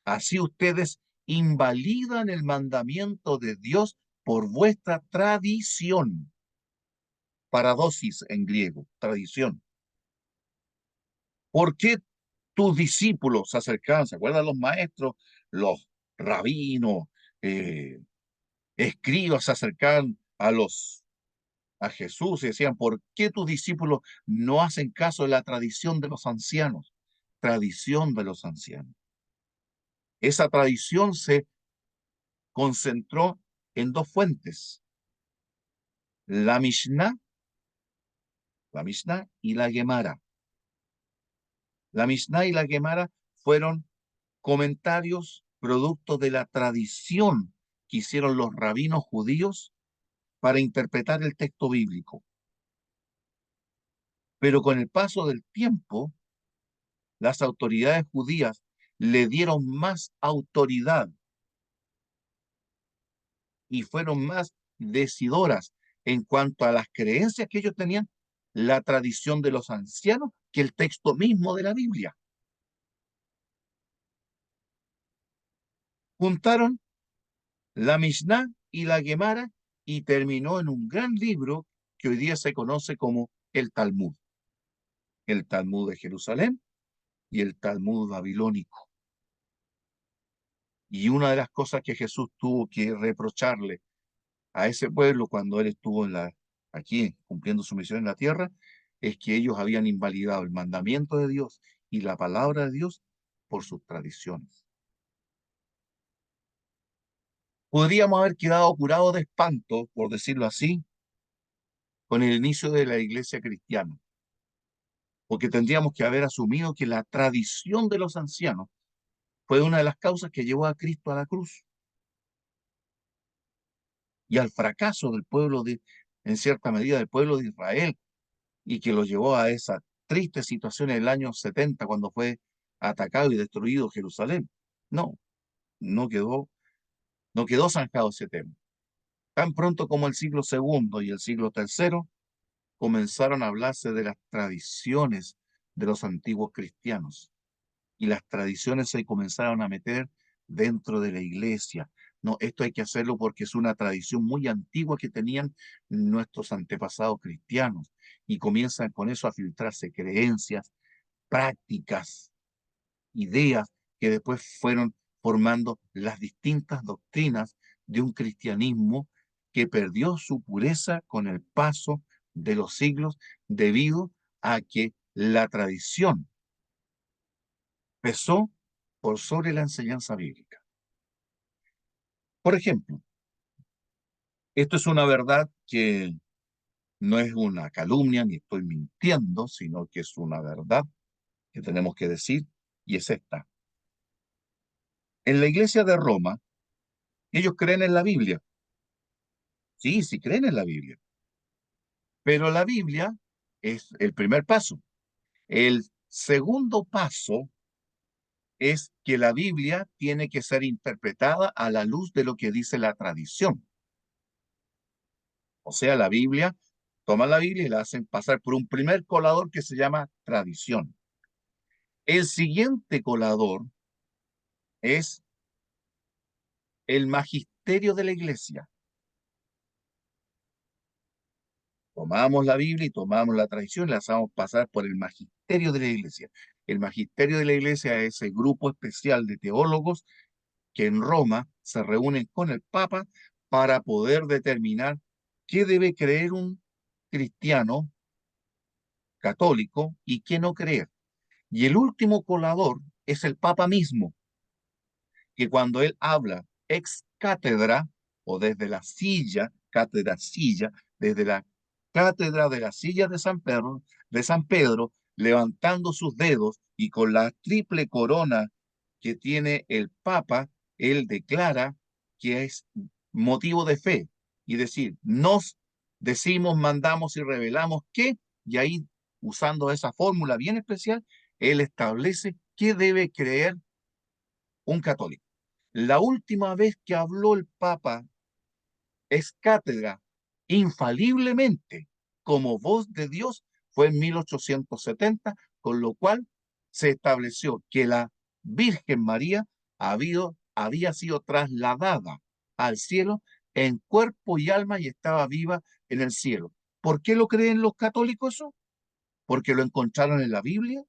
así ustedes invalidan el mandamiento de Dios por vuestra tradición. Paradosis en griego, tradición. ¿Por qué tus discípulos se acercaban? ¿Se acuerdan los maestros, los rabinos, eh, escribas se acercaban a Jesús y decían, ¿por qué tus discípulos no hacen caso de la tradición de los ancianos? Tradición de los ancianos. Esa tradición se concentró en dos fuentes, la Mishnah, la Mishnah y la Gemara. La Mishnah y la Gemara fueron comentarios producto de la tradición que hicieron los rabinos judíos para interpretar el texto bíblico. Pero con el paso del tiempo, las autoridades judías le dieron más autoridad y fueron más decidoras en cuanto a las creencias que ellos tenían, la tradición de los ancianos, que el texto mismo de la Biblia. Juntaron la Mishnah y la Gemara y terminó en un gran libro que hoy día se conoce como el Talmud de Jerusalén y el Talmud babilónico. Y una de las cosas que Jesús tuvo que reprocharle a ese pueblo cuando él estuvo aquí cumpliendo su misión en la tierra, es que ellos habían invalidado el mandamiento de Dios y la palabra de Dios por sus tradiciones. Podríamos haber quedado curados de espanto, por decirlo así, con el inicio de la iglesia cristiana, porque tendríamos que haber asumido que la tradición de los ancianos fue una de las causas que llevó a Cristo a la cruz y al fracaso del pueblo en cierta medida, del pueblo de Israel, y que lo llevó a esa triste situación en el año 70 cuando fue atacado y destruido Jerusalén. No, no quedó, no quedó zanjado ese tema. Tan pronto como el siglo segundo y el siglo tercero comenzaron a hablarse de las tradiciones de los antiguos cristianos y las tradiciones se comenzaron a meter dentro de la iglesia. No, esto hay que hacerlo porque es una tradición muy antigua que tenían nuestros antepasados cristianos y comienzan con eso a filtrarse creencias, prácticas, ideas que después fueron formando las distintas doctrinas de un cristianismo que perdió su pureza con el paso de los siglos debido a que la tradición pesó por sobre la enseñanza bíblica. Por ejemplo, Esto es una verdad que no es una calumnia ni estoy mintiendo, sino que es una verdad que tenemos que decir y es esta. En la iglesia de Roma, ellos creen en la Biblia. Sí, sí creen en la Biblia. Pero la Biblia es el primer paso. El segundo paso es que la Biblia tiene que ser interpretada a la luz de lo que dice la tradición. O sea, la Biblia, toman la Biblia y la hacen pasar por un primer colador que se llama tradición. El siguiente colador es el magisterio de la iglesia. Tomamos la Biblia y tomamos la tradición y la hacemos pasar por el magisterio de la iglesia. El magisterio de la iglesia es ese grupo especial de teólogos que en Roma se reúnen con el Papa para poder determinar qué debe creer un cristiano católico y qué no creer. Y el último colador es el Papa mismo, que cuando él habla ex cátedra o desde la silla, cátedra silla, desde la cátedra de la silla de San Pedro, levantando sus dedos y con la triple corona que tiene el Papa, él declara que es motivo de fe y decir, nos decimos, mandamos y revelamos que, y ahí usando esa fórmula bien especial, él establece qué debe creer un católico. La última vez que habló el Papa ex cátedra infaliblemente como voz de Dios fue en 1870, con lo cual se estableció que la Virgen María había sido trasladada al cielo en cuerpo y alma y estaba viva en el cielo. ¿Por qué lo creen los católicos eso? ¿Porque lo encontraron en la Biblia?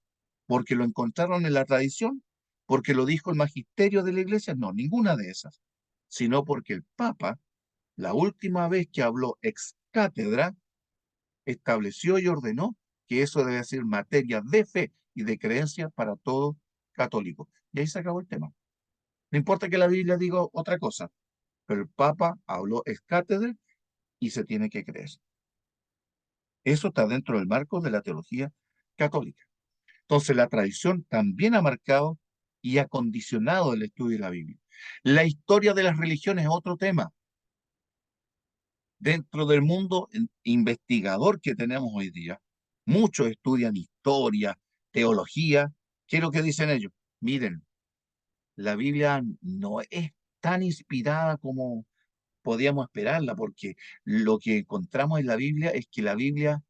¿Porque lo encontraron en la tradición? ¿Porque lo dijo el magisterio de la iglesia? No, ninguna de esas, sino porque el Papa, la última vez que habló ex cátedra, estableció y ordenó que eso debe ser materia de fe y de creencia para todo católico. Y ahí se acabó el tema. No importa que la Biblia diga otra cosa, pero el Papa habló ex cátedra y se tiene que creer. Eso está dentro del marco de la teología católica. Entonces, la tradición también ha marcado y ha condicionado el estudio de la Biblia. La historia de las religiones es otro tema. Dentro del mundo investigador que tenemos hoy día, muchos estudian historia, teología. ¿Qué es lo que dicen ellos? Miren, la Biblia no es tan inspirada como podíamos esperarla, porque lo que encontramos en la Biblia es que la Biblia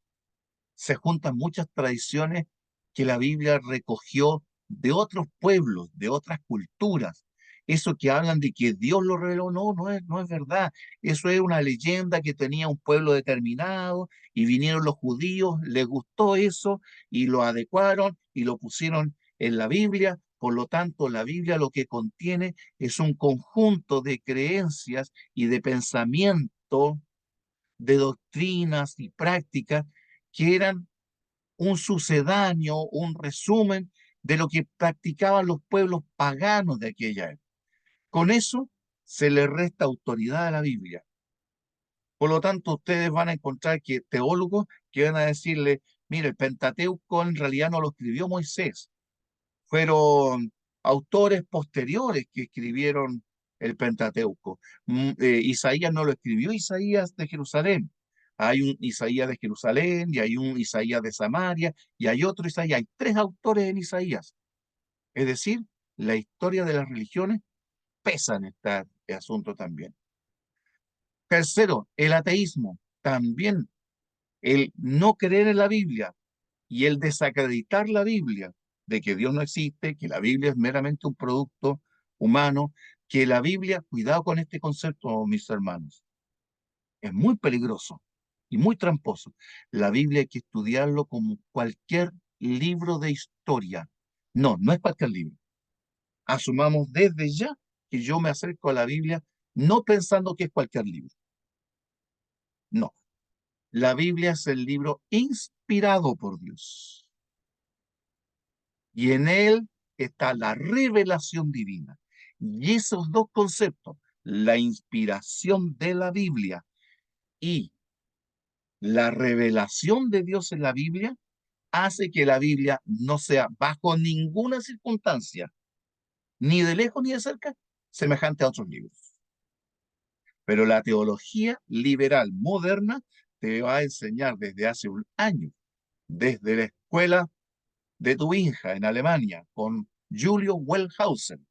se juntan muchas tradiciones que la Biblia recogió de otros pueblos, de otras culturas. Eso que hablan de que Dios lo reveló, no, no es verdad. Eso es una leyenda que tenía un pueblo determinado y vinieron los judíos, les gustó eso y lo adecuaron y lo pusieron en la Biblia. Por lo tanto, la Biblia lo que contiene es un conjunto de creencias y de pensamiento, de doctrinas y prácticas que eran un sucedáneo, un resumen de lo que practicaban los pueblos paganos de aquella época. Con eso se le resta autoridad a la Biblia. Por lo tanto, ustedes van a encontrar que teólogos que van a decirle, mire, el Pentateuco en realidad no lo escribió Moisés, fueron autores posteriores que escribieron el Pentateuco. Isaías no lo escribió Isaías de Jerusalén. Hay un Isaías de Jerusalén y hay un Isaías de Samaria y hay otro Isaías. Hay tres autores en Isaías. Es decir, la historia de las religiones pesa en este asunto también. Tercero, el ateísmo. También el no creer en la Biblia y el desacreditar la Biblia, de que Dios no existe, que la Biblia es meramente un producto humano, que la Biblia, cuidado con este concepto, mis hermanos, es muy peligroso y muy tramposo. La Biblia hay que estudiarlo como cualquier libro de historia. No, no es cualquier libro. Asumamos desde ya que yo me acerco a la Biblia no pensando que es cualquier libro. No, la Biblia es el libro inspirado por Dios. Y en él está la revelación divina. Y esos dos conceptos, la inspiración de la Biblia Y la revelación de Dios en la Biblia hace que la Biblia no sea bajo ninguna circunstancia, ni de lejos ni de cerca, semejante a otros libros. Pero la teología liberal moderna te va a enseñar desde hace un año, desde la escuela de Tubinga en Alemania, con Julio Wellhausen,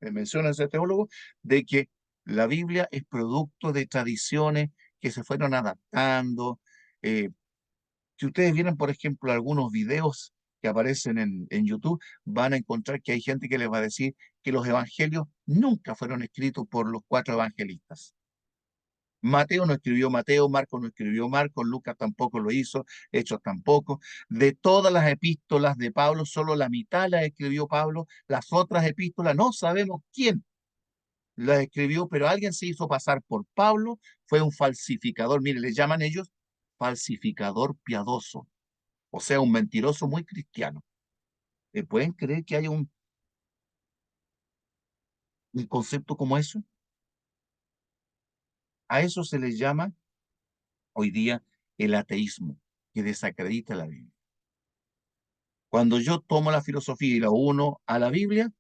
que menciona ese teólogo, de que la Biblia es producto de tradiciones que se fueron adaptando. Eh, si ustedes vieran, por ejemplo, algunos videos que aparecen en YouTube, van a encontrar que hay gente que les va a decir que los evangelios nunca fueron escritos por los cuatro evangelistas. Mateo no escribió Mateo, Marcos no escribió Marcos, Lucas tampoco lo hizo, Hechos tampoco. De todas las epístolas de Pablo, solo la mitad las escribió Pablo, las otras epístolas no sabemos quién las escribió, pero alguien se hizo pasar por Pablo, fue un falsificador, mire, le llaman ellos falsificador piadoso, o sea, un mentiroso muy cristiano. ¿Pueden creer que haya un concepto como eso? A eso se le llama hoy día el ateísmo, que desacredita la Biblia. Cuando yo tomo la filosofía y la uno a la Biblia,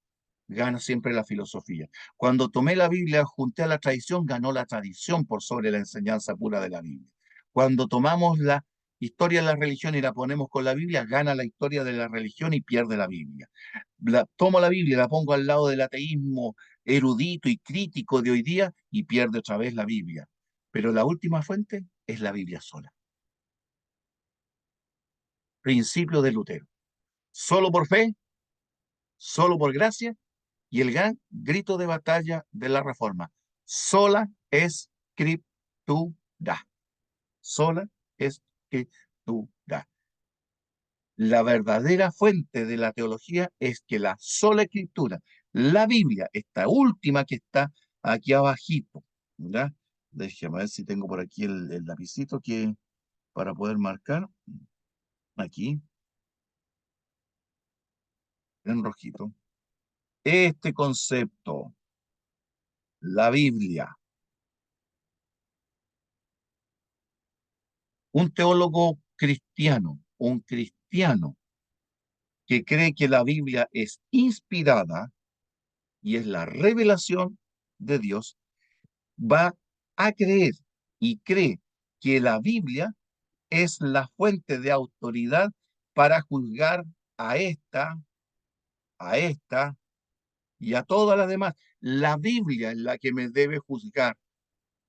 gana siempre la filosofía. Cuando tomé la Biblia, junté a la tradición, ganó la tradición por sobre la enseñanza pura de la Biblia. Cuando tomamos la historia de la religión y la ponemos con la Biblia, gana la historia de la religión y pierde la Biblia. Tomo la Biblia, la pongo al lado del ateísmo erudito y crítico de hoy día y pierde otra vez la Biblia. Pero la última fuente es la Biblia sola. Principio de Lutero. Solo por fe, solo por gracia y el gran grito de batalla de la Reforma. Sola escritura. Sola escritura. La verdadera fuente de la teología es que la sola escritura, la Biblia, esta última que está aquí abajito, ¿ya? Déjame ver si tengo por aquí el lapicito para poder marcar. Aquí, en rojito. Este concepto, la Biblia, un teólogo cristiano, un cristiano que cree que la Biblia es inspirada y es la revelación de Dios, va a creer y cree que la Biblia es la fuente de autoridad para juzgar a esta y a todas las demás. La Biblia es la que me debe juzgar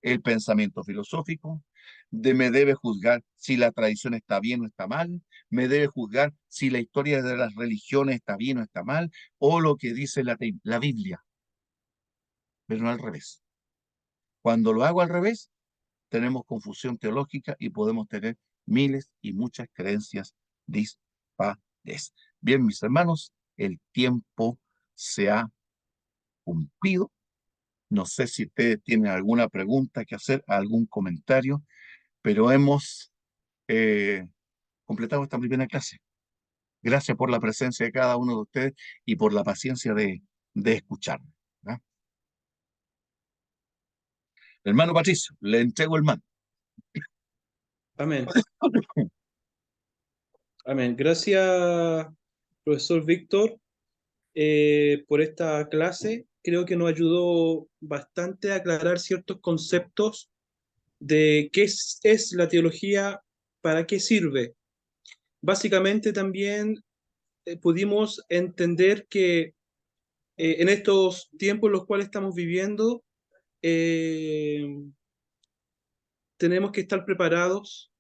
el pensamiento filosófico, me debe juzgar si la tradición está bien o está mal, me debe juzgar si la historia de las religiones está bien o está mal, o lo que dice la Biblia, pero no al revés. Cuando lo hago al revés, tenemos confusión teológica y podemos tener miles y muchas creencias dispares. Bien, mis hermanos, el tiempo se ha cumplido. No sé si ustedes tienen alguna pregunta que hacer, algún comentario, pero hemos eh, completado esta primera clase. Gracias por la presencia de cada uno de ustedes y por la paciencia de escucharme. ¿Ya? Hermano Patricio, le entrego el mando. Amén. Amén. Gracias, profesor Víctor, por esta clase. Creo que nos ayudó bastante a aclarar ciertos conceptos de qué es la teología, para qué sirve. Básicamente también pudimos entender que en estos tiempos en los cuales estamos viviendo, eh, tenemos que estar preparados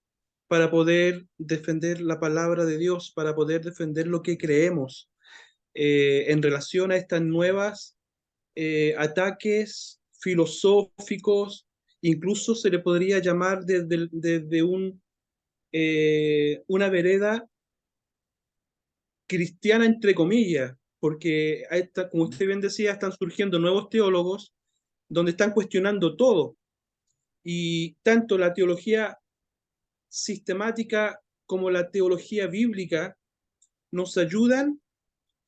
para poder defender la palabra de Dios, para poder defender lo que creemos en relación a estas nuevas ataques filosóficos. Incluso se le podría llamar desde una vereda cristiana, entre comillas, porque como usted bien decía, están surgiendo nuevos teólogos donde están cuestionando todo. Y tanto la teología sistemática como la teología bíblica nos ayudan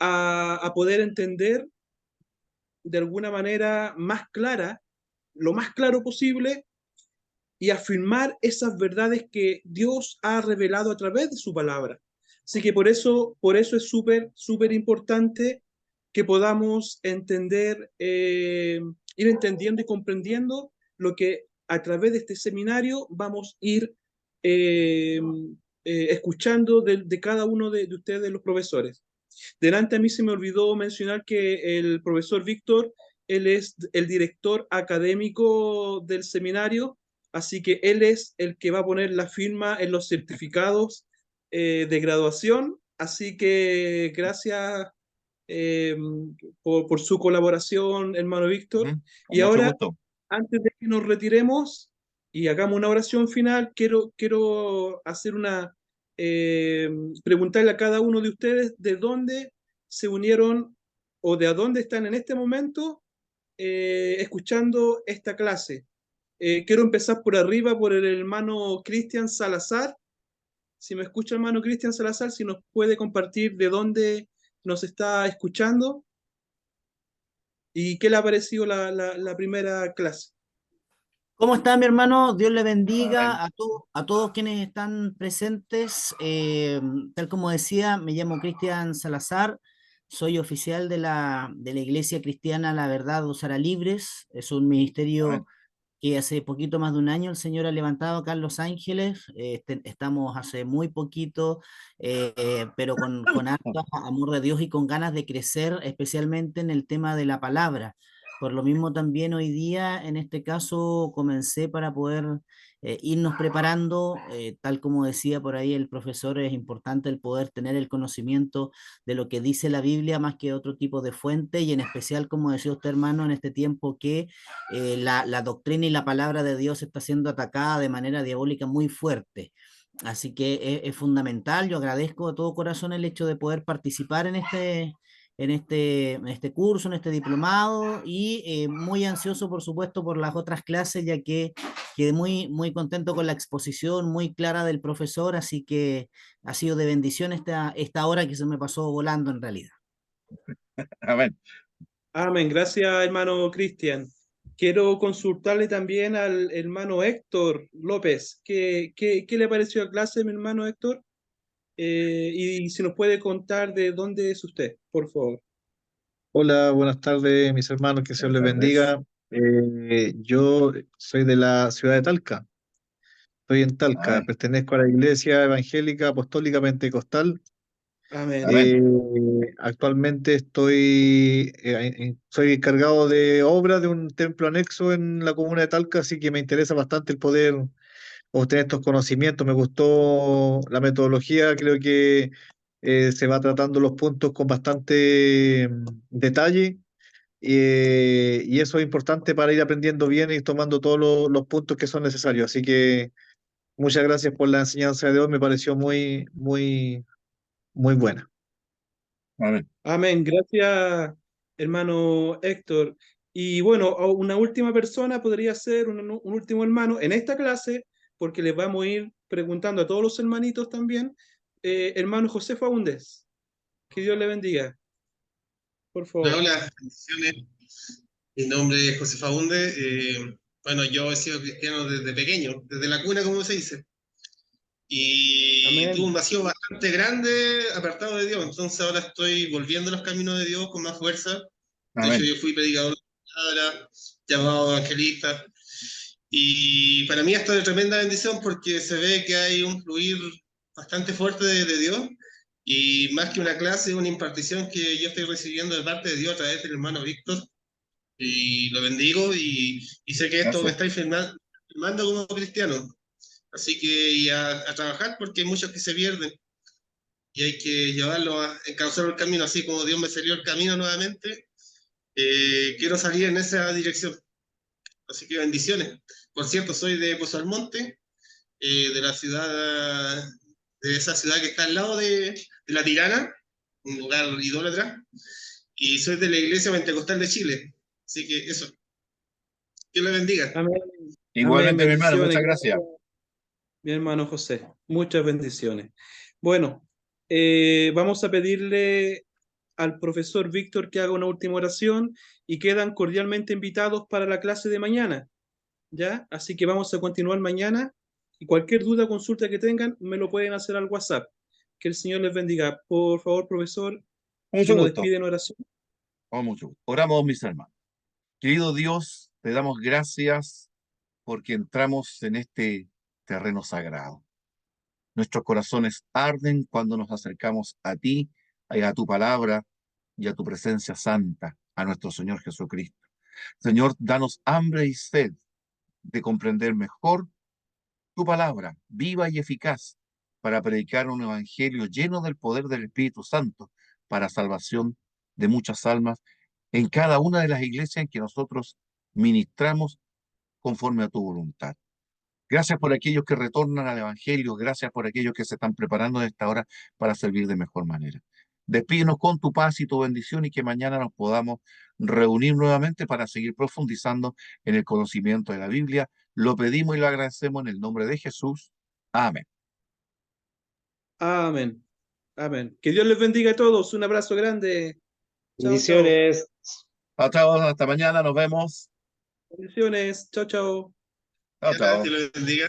a poder entender de alguna manera más clara, lo más claro posible, y afirmar esas verdades que Dios ha revelado a través de su palabra. Así que por eso es súper importante que podamos entender, ir entendiendo y comprendiendo lo que a través de este seminario vamos a ir eh, escuchando de cada uno de ustedes, los profesores. Delante a mí se me olvidó mencionar que el profesor Víctor, él es el director académico del seminario, así que él es el que va a poner la firma en los certificados de graduación. Así que gracias eh, por su colaboración, hermano Víctor. Con Y mucho ahora, gusto. antes de que nos retiremos y hagamos una oración final, quiero hacer eh, preguntarle a cada uno de ustedes de dónde se unieron o de a dónde están en este momento escuchando esta clase. Quiero empezar por arriba por el hermano Cristian Salazar. Si me escucha, hermano Cristian Salazar, si nos puede compartir de dónde nos está escuchando y qué le ha parecido la primera clase. ¿Cómo está, mi hermano? Dios le Amén. bendiga a todos quienes están presentes. Tal como decía, me llamo Cristian Salazar, soy oficial de la Iglesia Cristiana La Verdad Os Hará Libres. Es un ministerio Amén. que hace poquito más de un año el Señor ha levantado acá en Los Ángeles. Estamos hace muy poquito, pero con harto amor de Dios y con ganas de crecer, especialmente en el tema de la palabra. Por lo mismo también hoy día, en este caso, comencé para poder irnos preparando, tal como decía por ahí el profesor, es importante el poder tener el conocimiento de lo que dice la Biblia más que otro tipo de fuente y en especial, como decía usted hermano, en este tiempo que la doctrina y la palabra de Dios está siendo atacada de manera diabólica muy fuerte. Así que es fundamental. Yo agradezco de todo corazón el hecho de poder participar en este curso, en este diplomado y muy ansioso, por supuesto, por las otras clases, ya que quedé muy contento con la exposición muy clara del profesor, así que ha sido de bendición esta hora que se me pasó volando en realidad. Amén. Amén. Gracias, hermano Cristian. Quiero consultarle también al hermano Héctor López. ¿Qué le pareció la clase, mi hermano Héctor? Y si nos puede contar de dónde es usted, por favor. Hola, buenas tardes, mis hermanos, que Dios Buenas les tardes. bendiga. Yo soy de la ciudad de Talca, estoy en Talca, Amén. pertenezco a la Iglesia Evangélica Apostólica Pentecostal. Amén. Amén. Eh, Actualmente soy encargado de obra de un templo anexo en la comuna de Talca, así que me interesa bastante el poder obtener estos conocimientos. Me gustó la metodología, creo que se va tratando los puntos con bastante detalle. Y eso es importante para ir aprendiendo bien y tomando todos los puntos que son necesarios. Así que muchas gracias por la enseñanza de hoy, me pareció muy buena. Amén. Amén. Gracias, hermano Héctor. Y bueno, una última persona podría ser un último hermano en esta clase, porque les vamos a ir preguntando a todos los hermanitos también. Hermano José Faúndez, que Dios le bendiga, por Hola, favor. hola, bendiciones. Mi nombre es José Faúnde. Bueno, yo he sido cristiano desde pequeño, desde la cuna, como se dice. Y tuve Amén. un vacío bastante grande apartado de Dios. Entonces ahora estoy volviendo a los caminos de Dios con más fuerza. De hecho, Amén. yo fui predicador de palabra, llamado evangelista. Y para mí esto es tremenda bendición porque se ve que hay un fluir bastante fuerte de Dios. Y más que una clase, una impartición que yo estoy recibiendo de parte de Dios a través del hermano Víctor, y lo bendigo y sé que esto me Gracias. está firmando como cristiano. Así que y a trabajar porque hay muchos que se pierden y hay que llevarlo a encauzar el camino, así como Dios me salió el camino nuevamente. Quiero salir en esa dirección. Así que bendiciones. Por cierto, soy de Pozo Almonte, de la ciudad, de esa ciudad que está al lado de La Tirana, un lugar idólatra, y soy de la Iglesia Pentecostal de Chile. Así que eso, Dios le bendiga. Amén. Amén. Igualmente, mi hermano, Bendiciones. muchas gracias. Gracias, mi hermano José. Muchas bendiciones. Bueno, vamos a pedirle al profesor Víctor que haga una última oración y quedan cordialmente invitados para la clase de mañana. ¿ya? Así que vamos a continuar mañana y cualquier duda o consulta que tengan me lo pueden hacer al WhatsApp. Que el Señor les bendiga. Por favor, profesor, Mucho que nos gusto. despide en oración. Con mucho gusto. Oramos, mis hermanos. Querido Dios, te damos gracias porque entramos en este terreno sagrado. Nuestros corazones arden cuando nos acercamos a ti, a tu palabra y a tu presencia santa, a nuestro Señor Jesucristo. Señor, danos hambre y sed de comprender mejor tu palabra, viva y eficaz, para predicar un evangelio lleno del poder del Espíritu Santo para salvación de muchas almas en cada una de las iglesias en que nosotros ministramos conforme a tu voluntad. Gracias por aquellos que retornan al Evangelio, gracias por aquellos que se están preparando en esta hora para servir de mejor manera. Despídenos con tu paz y tu bendición y que mañana nos podamos reunir nuevamente para seguir profundizando en el conocimiento de la Biblia. Lo pedimos y lo agradecemos en el nombre de Jesús. Amén. Amén. Amén. Que Dios les bendiga a todos. Un abrazo grande. Chao, chao. Bendiciones. Hasta mañana, nos vemos. Bendiciones. Chao, chao. Chao, Ya, chao. Dios les bendiga.